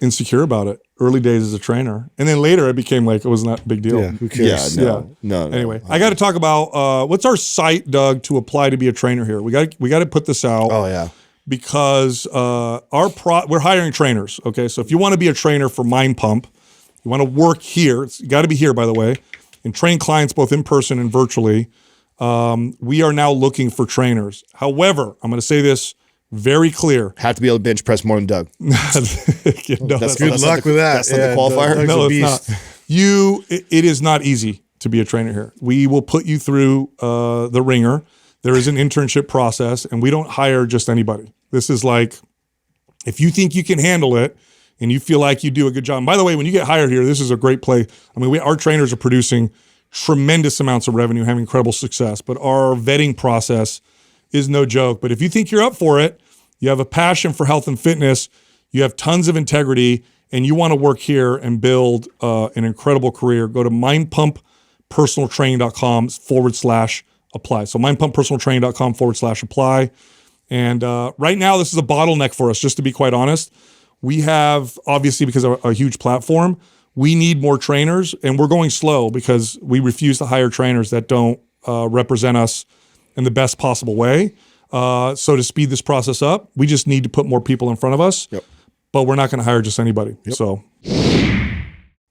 insecure about it. Early days as a trainer, and then later it became like it was not a big deal. Yeah, who cares? No. Anyway, I got to talk about what's our site, Doug, to apply to be a trainer here. We got to put this out. Oh yeah. Because we're hiring trainers, okay? So if you want to be a trainer for Mind Pump, you want to work here, you got to be here, by the way, and train clients both in person and virtually, we are now looking for trainers. However, I'm going to say this very clear. Have to be able to bench press more than Doug. Good luck with that. That's not the qualifier? No, it's not. It is not easy to be a trainer here. We will put you through the ringer. There is an internship process, and we don't hire just anybody. This is like, if you think you can handle it and you feel like you do a good job. And by the way, when you get hired here, this is a great play. I mean, our trainers are producing tremendous amounts of revenue, having incredible success, but our vetting process is no joke. But if you think you're up for it, you have a passion for health and fitness, you have tons of integrity, and you want to work here and build an incredible career, go to mindpumppersonaltraining.com/apply. So mindpumppersonaltraining.com/apply. And right now, this is a bottleneck for us, just to be quite honest. We have, obviously, because of a huge platform, we need more trainers, and we're going slow because we refuse to hire trainers that don't represent us in the best possible way. So to speed this process up, we just need to put more people in front of us, but we're not going to hire just anybody. So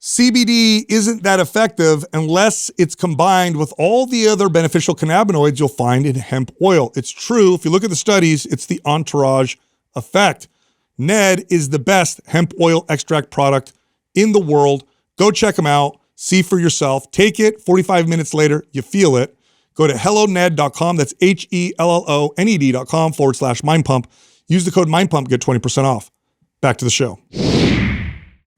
CBD isn't that effective unless it's combined with all the other beneficial cannabinoids you'll find in hemp oil. It's true. If you look at the studies, it's the entourage effect. Ned is the best hemp oil extract product in the world. Go check them out. See for yourself. Take it. 45 minutes later, you feel it. Go to helloned.com. That's HELLONED.com/mindpump. Use the code mindpump. Get 20% off. Back to the show.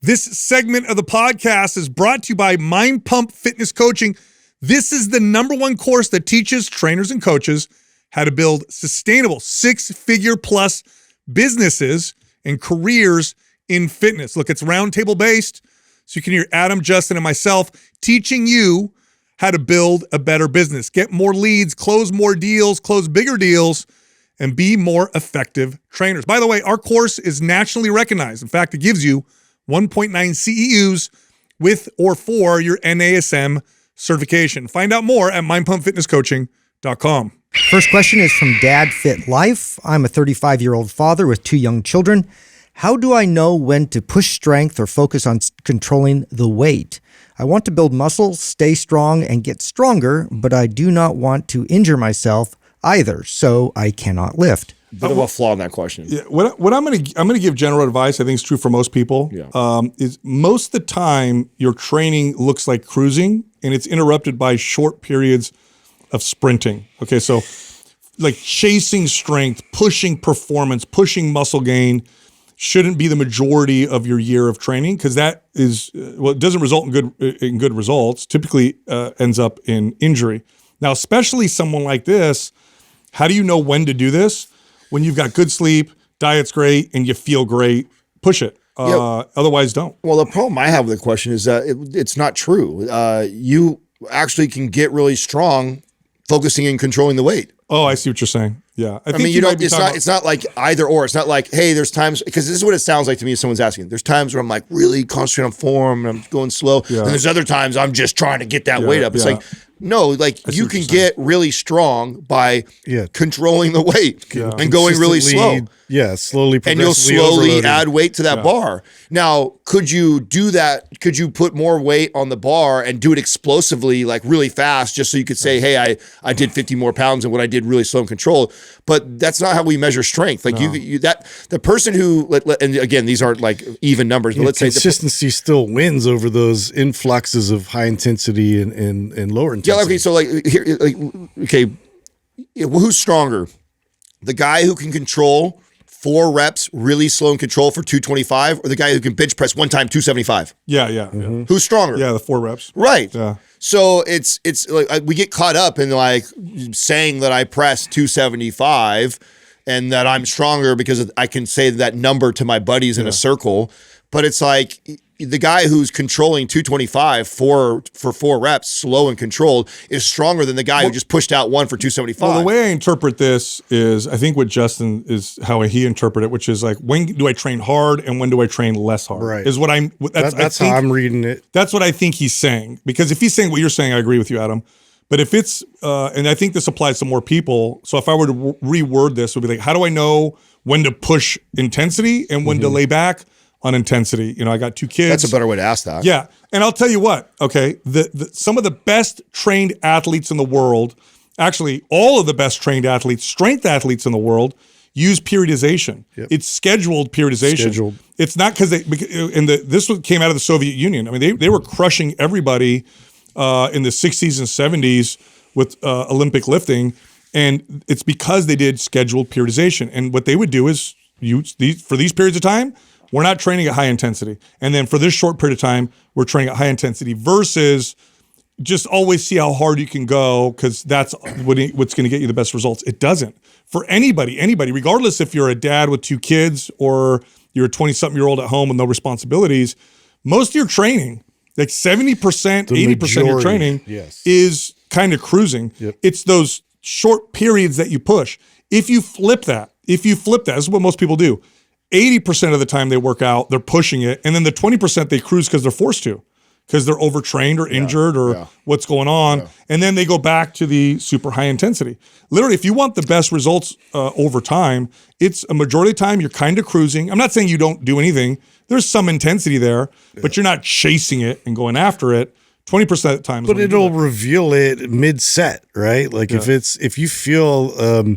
This segment of the podcast is brought to you by Mind Pump Fitness Coaching. This is the #1 course that teaches trainers and coaches how to build sustainable 6-figure plus businesses and careers in fitness. Look, it's roundtable based, so you can hear Adam, Justin, and myself teaching you how to build a better business, get more leads, close more deals, close bigger deals, and be more effective trainers. By the way, our course is nationally recognized. In fact, it gives you 1.9 CEUs with or for your NASM certification. Find out more at mindpumpfitnesscoaching.com. First question is from Dad Fit Life. I'm a 35-year-old father with 2 young children. How do I know when to push strength or focus on controlling the weight? I want to build muscle, stay strong, and get stronger, but I do not want to injure myself either, so I cannot lift. Bit of a flaw in that question. Yeah, what I'm gonna give general advice. I think it's true for most people. Yeah. Is most of the time your training looks like cruising, and it's interrupted by short periods of sprinting. Okay, so like chasing strength, pushing performance, pushing muscle gain shouldn't be the majority of your year of training, because that is well, it doesn't result in good results. Typically ends up in injury. Now, especially someone like this, how do you know when to do this? When you've got good sleep, diet's great, and you feel great, push it. Otherwise, don't. Well, the problem I have with the question is that it's not true. You actually can get really strong focusing and controlling the weight. Oh, I see what you're saying. Yeah, I mean, you know, it's not like either or. It's not like, hey, there's times, because this is what it sounds like to me if someone's asking. There's times where I'm like really concentrating on form and I'm going slow. Yeah. And there's other times I'm just trying to get that weight up. It's yeah. like, no, like you can get really strong by controlling the weight and going really slow. Yeah, slowly, and you'll progressively slowly overloading. add weight to that bar. Now, could you do that? Could you put more weight on the bar and do it explosively, like really fast, just so you could say, hey, I did 50 more pounds than what I did really slow and controlled? But that's not how we measure strength. Like the person who, and again, these aren't like even numbers, but let's say consistency still wins over those influxes of high intensity and lower intensity. Yeah, okay, so like here, okay, who's stronger? The guy who can control 4 reps really slow and control for 225, or the guy who can bench press one time 275? Yeah. Who's stronger? Yeah, the 4 reps. Right. Yeah. So it's like we get caught up in like saying that I press 275 and that I'm stronger because I can say that number to my buddies in a circle, but it's like the guy who's controlling 225 for 4 reps, slow and controlled, is stronger than the guy who just pushed out one for 275. Well, the way I interpret this is, I think what Justin is how he interpreted it, which is like, when do I train hard and when do I train less hard? Right. Is what I'm. That's how I'm reading it. That's what I think he's saying. Because if he's saying what you're saying, I agree with you, Adam. But if it's, and I think this applies to more people. So if I were to reword this, it would be like, how do I know when to push intensity and when to lay back on intensity? You know, I got 2 kids. That's a better way to ask that. Yeah. And I'll tell you what, okay, some of the best trained athletes in the world, actually all of the best trained athletes, strength athletes in the world, use periodization. Yep. It's scheduled periodization. It's not because this came out of the Soviet Union. I mean, they were crushing everybody in the 60s and 70s with Olympic lifting, and it's because they did scheduled periodization. And what they would do is for these periods of time, we're not training at high intensity. And then for this short period of time, we're training at high intensity versus just always see how hard you can go, because that's what's going to get you the best results. It doesn't. For anybody, regardless if you're a dad with 2 kids or you're a 20-something-year-old at home with no responsibilities, most of your training, like 70%, 80% of your training is kind of cruising. Yep. It's those short periods that you push. If you flip that, this is what most people do. 80% of the time they work out, they're pushing it. And then the 20% they cruise because they're forced to, because they're overtrained or injured or what's going on. Yeah. And then they go back to the super high intensity. Literally, if you want the best results over time, it's a majority of the time you're kind of cruising. I'm not saying you don't do anything. There's some intensity there, but you're not chasing it and going after it. 20% of the time. But it'll reveal it mid-set, right? Like if you feel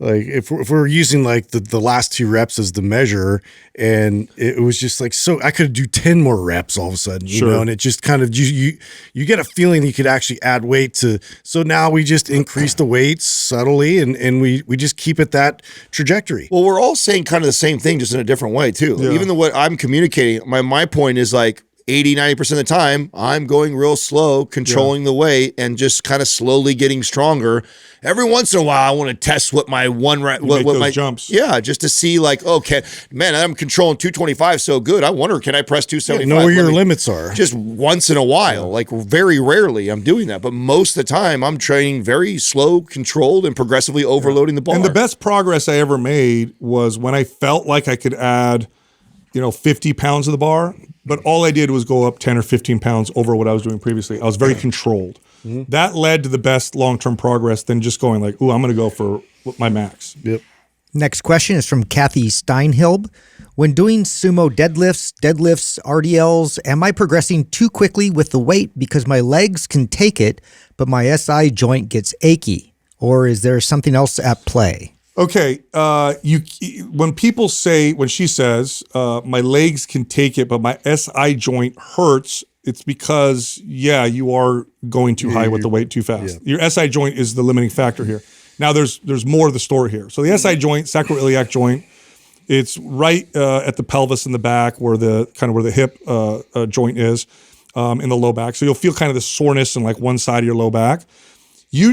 like if we're using like the last 2 reps as the measure, and it was just like, so I could do 10 more reps all of a sudden, you know, and it just kind of, you get a feeling you could actually add weight to, so now we just increase the weights subtly and we just keep it that trajectory. Well, we're all saying kind of the same thing, just in a different way too. Yeah. Even though what I'm communicating, my point is like, 80-90% of the time, I'm going real slow, controlling the weight, and just kind of slowly getting stronger. Every once in a while, I want to test what my jumps. Yeah, just to see like, okay, man, I'm controlling 225 so good. I wonder, can I press 275? Know where your limits are. Just once in a while, like very rarely, I'm doing that. But most of the time, I'm training very slow, controlled, and progressively overloading the bar. And the best progress I ever made was when I felt like I could add, 50 pounds of the bar, but all I did was go up 10 or 15 pounds over what I was doing previously. I was very controlled. Mm-hmm. That led to the best long-term progress than just going like, ooh, I'm going to go for my max. Yep. Next question is from Kathy Steinhilb. When doing sumo deadlifts, RDLs, am I progressing too quickly with the weight because my legs can take it, but my SI joint gets achy? or is there something else at play? Okay, when she says, my legs can take it, but my SI joint hurts, it's because, you are going too high with the weight too fast. Your SI joint is the limiting factor here. Now, there's more to the story here. So the SI joint, sacroiliac joint, it's right at the pelvis in the back where the hip joint is in the low back. So you'll feel kind of the soreness in like one side of your low back.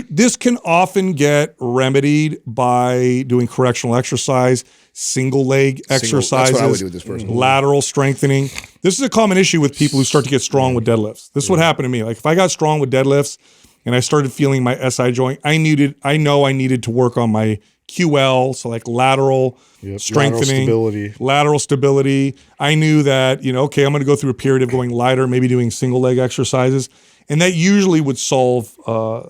This can often get remedied by doing correctional exercise, single leg exercises, that's what I would do with this person. lateral strengthening. This is a common issue with people who start to get strong with deadlifts. This is what happened to me. Like if I got strong with deadlifts and I started feeling my SI joint, I know I needed to work on my QL, so like lateral strengthening, lateral stability. I knew that, okay, I'm going to go through a period of going lighter, maybe doing single leg exercises. And that usually would solve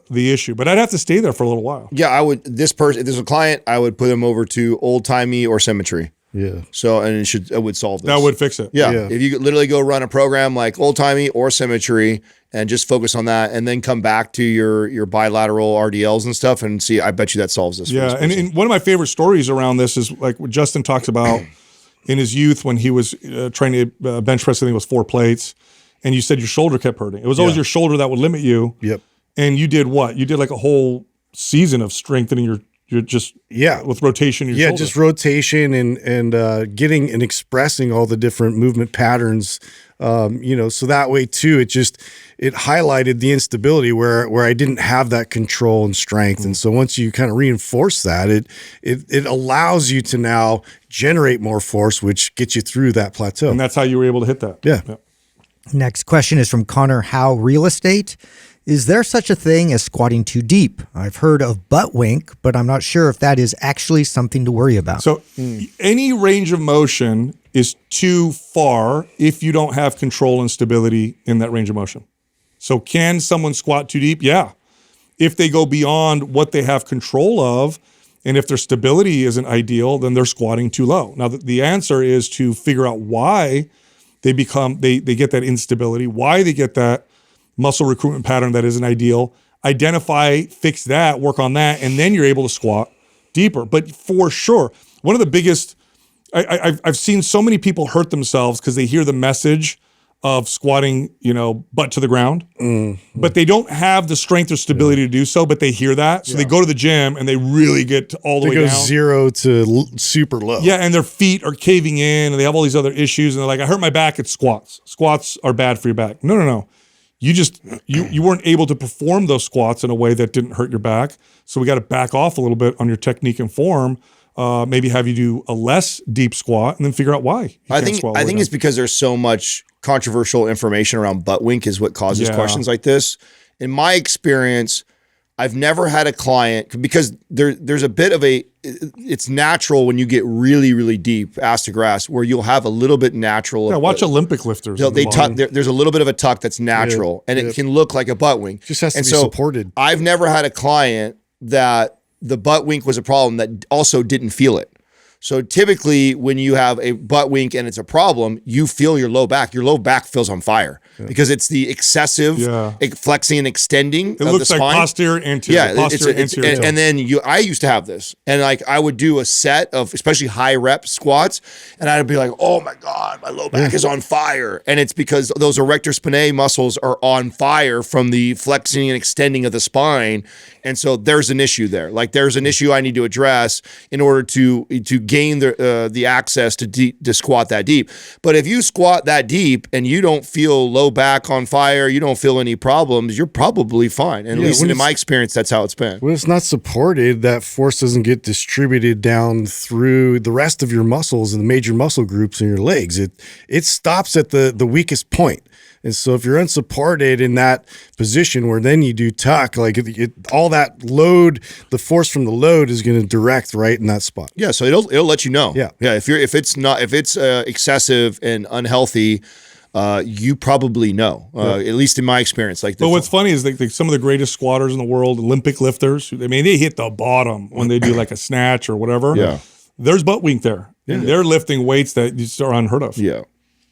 the issue. But I'd have to stay there for a little while. Yeah, I would. This person, if there's a client, I would put them over to Old Timey or Symmetry. Yeah. So, and it would solve this. That would fix it. Yeah. If you could literally go run a program like Old Timey or Symmetry and just focus on that and then come back to your bilateral RDLs and stuff and see, I bet you that solves this. Yeah. And one of my favorite stories around this is like what Justin talks about in his youth when he was trying to bench press, I think it was 4 plates. And you said your shoulder kept hurting. It was always your shoulder that would limit you. Yep. And you did what? You did like a whole season of strengthening your with rotation in your shoulder. Just rotation and getting and expressing all the different movement patterns. So that way too, it highlighted the instability where I didn't have that control and strength. And so once you kind of reinforce that, it allows you to now generate more force, which gets you through that plateau. And that's how you were able to hit that. Yeah. Next question is from Connor Howe Real Estate. Is there such a thing as squatting too deep? I've heard of butt wink, but I'm not sure if that is actually something to worry about. So any range of motion is too far if you don't have control and stability in that range of motion. So can someone squat too deep? Yeah. If they go beyond what they have control of, and if their stability isn't ideal, then they're squatting too low. Now, the answer is to figure out why they get that instability, why they get that muscle recruitment pattern that isn't ideal, identify, fix that, work on that, and then you're able to squat deeper. But for sure, one of the biggest, I've seen so many people hurt themselves because they hear the message of squatting, butt to the ground, but they don't have the strength or stability to do so, but they hear that. So they go to the gym and they really get all the way down. They go 0 to super low. Yeah, and their feet are caving in and they have all these other issues. And they're like, I hurt my back, it's squats. Squats are bad for your back. No. You weren't able to perform those squats in a way that didn't hurt your back. So we got to back off a little bit on your technique and form. Maybe have you do a less deep squat and then figure out why. I think it's because there's so much controversial information around butt wink is what causes questions like this. In my experience, I've never had a client, because there's a bit of it's natural when you get really, really deep ass to grass where you'll have a little bit natural. Yeah, watch Olympic lifters. They tuck, there's a little bit of a tuck that's natural and it can look like a butt wink. Just has to be supported. I've never had a client that the butt wink was a problem that also didn't feel it. So typically when you have a butt wink and it's a problem, you feel your low back. Your low back feels on fire because it's the excessive flexing and extending of the spine. It looks like posterior, anterior, posterior, anterior. And then I used to have this. And like I would do a set of especially high rep squats and I'd be like, oh my God, my low back is on fire. And it's because those erector spinae muscles are on fire from the flexing and extending of the spine. And so there's an issue there. Like there's an issue I need to address in order to gain the access to squat that deep. But if you squat that deep and you don't feel low back on fire, you don't feel any problems, you're probably fine. And at least in my experience, that's how it's been. When it's not supported, that force doesn't get distributed down through the rest of your muscles and the major muscle groups in your legs. It stops at the weakest point. And so if you're unsupported in that position where then you do tuck, like all that load, the force from the load is going to direct right in that spot. Yeah, so it'll let you know. Yeah. If it's excessive and unhealthy, you probably know. At least in my experience. But what's funny is like some of the greatest squatters in the world, Olympic lifters, they hit the bottom when they do like a snatch or whatever. Yeah, there's butt wink there. Yeah. They're lifting weights that are unheard of. Yeah.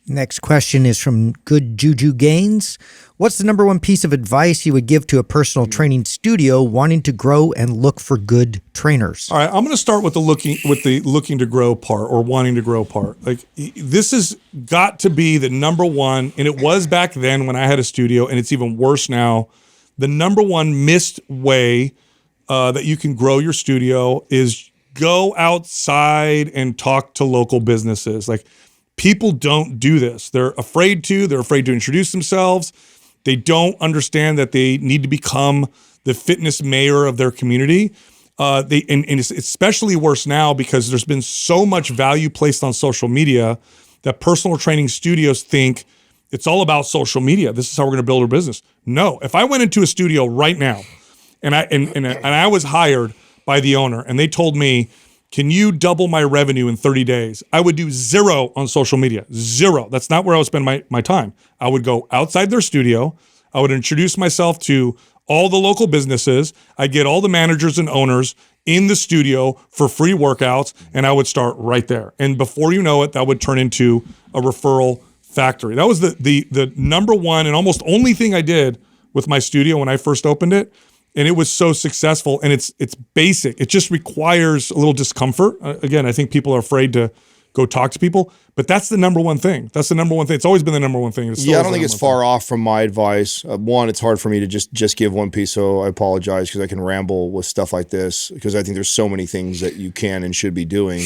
Next question is from Good Juju Gaines. What's the number one piece of advice you would give to a personal training studio wanting to grow and look for good trainers? All right, I'm going to start with the looking to grow part or wanting to grow part. Like, this has got to be the number one, and it was back then when I had a studio, and it's even worse now. The number one missed way that you can grow your studio is go outside and talk to local businesses. Like, people don't do this. They're afraid to. They're afraid to introduce themselves. They don't understand that they need to become the fitness mayor of their community. And it's especially worse now because there's been so much value placed on social media that personal training studios think it's all about social media. This is how we're going to build our business. No, if I went into a studio right now and I was hired by the owner and they told me, can you double my revenue in 30 days? I would do 0 on social media. 0. That's not where I would spend my time. I would go outside their studio. I would introduce myself to all the local businesses. I'd get all the managers and owners in the studio for free workouts, and I would start right there. And before you know it, that would turn into a referral factory. That was the number one and almost only thing I did with my studio when I first opened it. And it was so successful, and it's basic. It just requires a little discomfort. Again, I think people are afraid to go talk to people, but that's the number one thing. That's the number one thing. It's always been the number one thing. Yeah, I don't think it's far off from my advice. One, it's hard for me to just give one piece, so I apologize because I can ramble with stuff like this because I think there's so many things that you can and should be doing.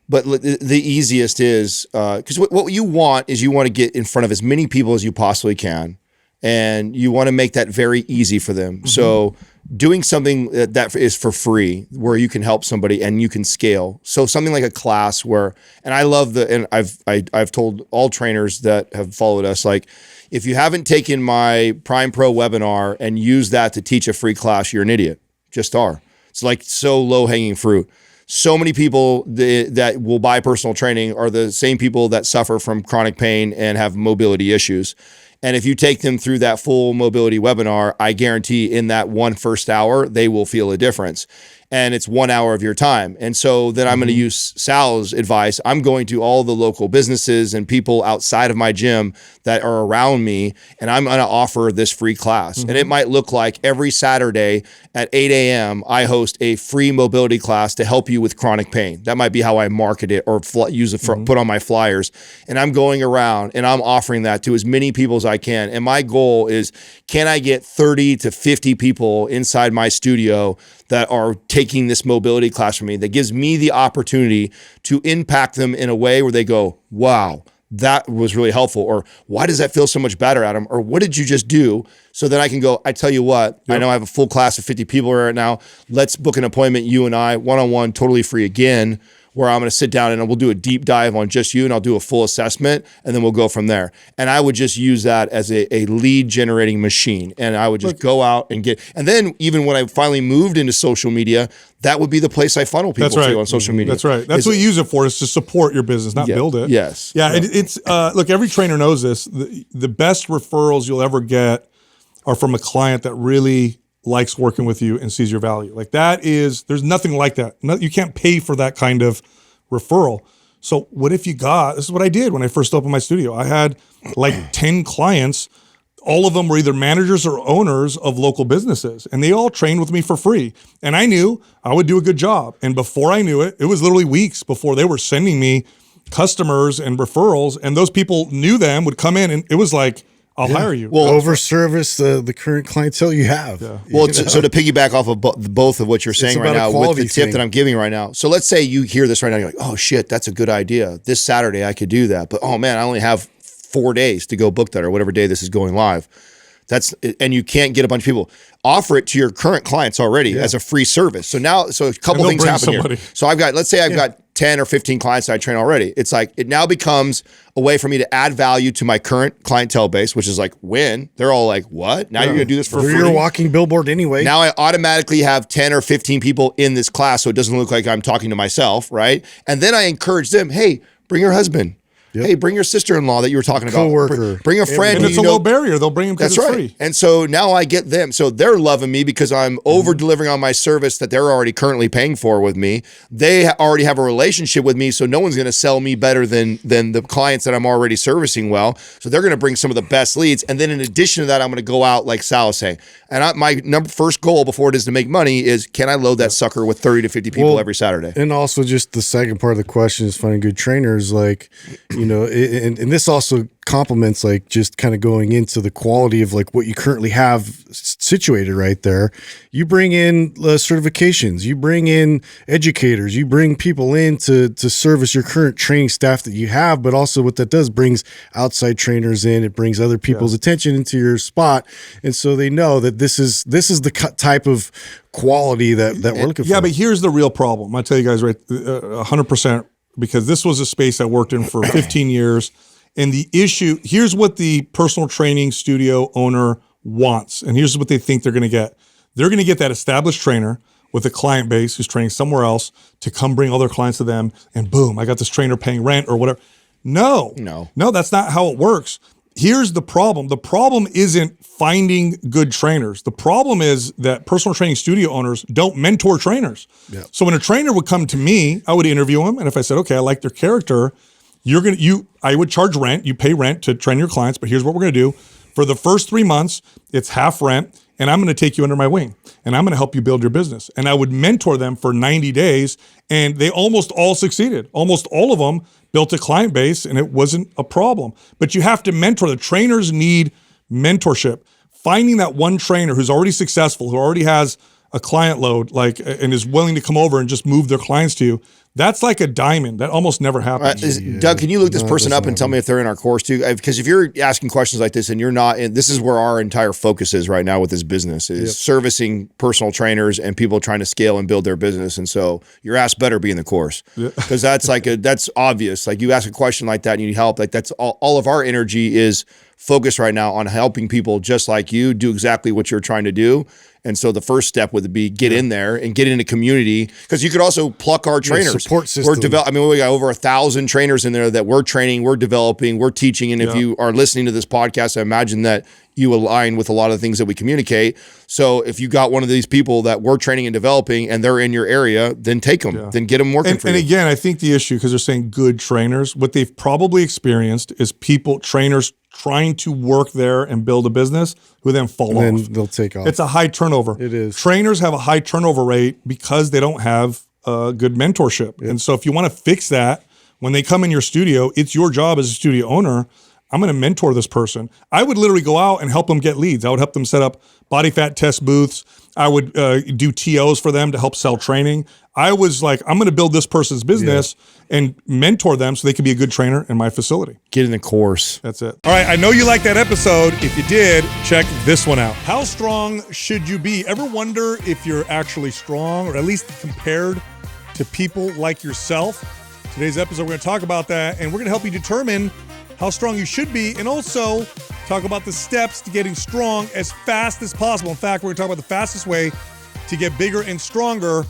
But the easiest is, because what you want is you want to get in front of as many people as you possibly can. And you want to make that very easy for them. Mm-hmm. So doing something that is for free, where you can help somebody and you can scale. So something like a class where, and I love and I've told all trainers that have followed us, like, if you haven't taken my Prime Pro webinar and used that to teach a free class, you're an idiot. Just are. It's like so low hanging fruit. So many people that will buy personal training are the same people that suffer from chronic pain and have mobility issues. And if you take them through that full mobility webinar, I guarantee in that first hour, they will feel a difference. And it's 1 hour of your time. And so then I'm going to use Sal's advice. I'm going to all the local businesses and people outside of my gym that are around me, and I'm going to offer this free class. And it might look like every Saturday at 8 a.m., I host a free mobility class to help you with chronic pain. That might be how I market it or use it for put on my flyers. And I'm going around and I'm offering that to as many people as I can. And my goal is, can I get 30 to 50 people inside my studio that are taking this mobility class from me, that gives me the opportunity to impact them in a way where they go, wow, that was really helpful. Or why does that feel so much better, Adam? Or what did you just do? So then I can go, I tell you what, I know I have a full class of 50 people right now. Let's book an appointment, you and I, one-on-one, totally free again, where I'm going to sit down and we'll do a deep dive on just you, and I'll do a full assessment, and then we'll go from there. And I would just use that as a lead generating machine. And I would just go out and and then even when I finally moved into social media, that would be the place I funnel people to on social media. That's right. That's what you use it for, is to support your business, not build it. Yes. Yeah. It's look, every trainer knows this. The best referrals you'll ever get are from a client that really likes working with you and sees your value. Like, there's nothing like that. You can't pay for that kind of referral. So what if this is what I did when I first opened my studio. I had like 10 clients. All of them were either managers or owners of local businesses, and they all trained with me for free. And I knew I would do a good job. And before I knew it, it was literally weeks before they were sending me customers and referrals, and those people knew them, would come in, and it was like, I'll hire you. Well, over-service the current clientele you have. Yeah. Well, so to piggyback off of both of what you're saying right now with the tip that I'm giving right now. So let's say you hear this right now. You're like, oh, shit, that's a good idea. This Saturday I could do that. But, oh, man, I only have 4 days to go book that, or whatever day this is going live. And you can't get a bunch of people. Offer it to your current clients already as a free service. So a couple things happen here. So let's say I've got 10 or 15 clients that I train already. It's like, it now becomes a way for me to add value to my current clientele base, which is like, they're all like, what? Now you're going to do this for free? You're a walking billboard anyway. Now I automatically have 10 or 15 people in this class, so it doesn't look like I'm talking to myself, right? And then I encourage them, hey, bring your husband. Hey, bring your sister-in-law that you were talking about. Coworker. Bring a friend. And it's a low barrier. They'll bring them because That's it's right. free. And so now I get them. So they're loving me because I'm over delivering on my service that they're already currently paying for with me. They already have a relationship with me, so no one's going to sell me better than the clients that I'm already servicing well. So they're going to bring some of the best leads. And then in addition to that, I'm going to go out like Sal was saying. And my first goal before it is to make money is, can I load that sucker with 30 to 50 people every Saturday? And also just the second part of the question is finding good trainers. Like, and this also complements like just kind of going into the quality of like what you currently have situated right there. You bring in certifications, you bring in educators, you bring people in to service your current training staff that you have, but also what that does brings outside trainers in, it brings other people's attention into your spot. And so they know that this is the type of quality that we're looking for. Yeah, but here's the real problem. I'll tell you guys 100%, because this was a space I worked in for 15 years. And the issue, here's what the personal training studio owner wants. And here's what they think they're going to get. They're going to get that established trainer with a client base who's training somewhere else to come bring all their clients to them. And boom, I got this trainer paying rent or whatever. No, that's not how it works. Here's the problem. The problem isn't finding good trainers. The problem is that personal training studio owners don't mentor trainers. Yeah. So when a trainer would come to me, I would interview him. And if I said, okay, I like their character, I would charge rent. You pay rent to train your clients, but here's what we're going to do. For the first 3 months, it's half rent, and I'm going to take you under my wing, and I'm going to help you build your business. And I would mentor them for 90 days, and they almost all succeeded. Almost all of them built a client base, and it wasn't a problem. But you have to mentor. The trainers need mentorship. Finding that one trainer who's already successful, who already has a client load, and is willing to come over and just move their clients to you, that's like a diamond. That almost never happens. Doug, can you look this person up and tell me if they're in our course too? Because if you're asking questions like this and you're not, this is where our entire focus is right now with this business, is servicing personal trainers and people trying to scale and build their business. And so your ass better be in the course, because that's that's obvious. Like, you ask a question like that and you need help. Like, that's all of our energy is focused right now on helping people just like you do exactly what you're trying to do. And so the first step would be get in there and get into community, because you could also pluck our trainers. Support system. We got over 1,000 trainers in there that we're training, we're developing, we're teaching. And if you are listening to this podcast, I imagine that you align with a lot of the things that we communicate. So if you got one of these people that we're training and developing and they're in your area, then take them, then get them working for you. And again, I think the issue, because they're saying good trainers, what they've probably experienced is trainers trying to work there and build a business who then fall off. And then they'll take off. It's a high turnover. It is. Trainers have a high turnover rate because they don't have good mentorship. And so if you want to fix that, when they come in your studio, it's your job as a studio owner. I'm going to mentor this person. I would literally go out and help them get leads. I would help them set up body fat test booths. I would do TOs for them to help sell training. I was like, I'm going to build this person's business and mentor them so they can be a good trainer in my facility. Get in the course. That's it. All right, I know you liked that episode. If you did, check this one out. How strong should you be? Ever wonder if you're actually strong, or at least compared to people like yourself? Today's episode, we're going to talk about that, and we're going to help you determine how strong you should be, and also talk about the steps to getting strong as fast as possible. In fact, we're going to talk about the fastest way to get bigger and stronger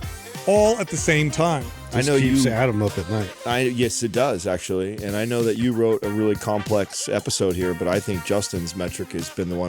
all at the same time. I know keeps Adam up at night. Yes, it does, actually. And I know that you wrote a really complex episode here, but I think Justin's metric has been the one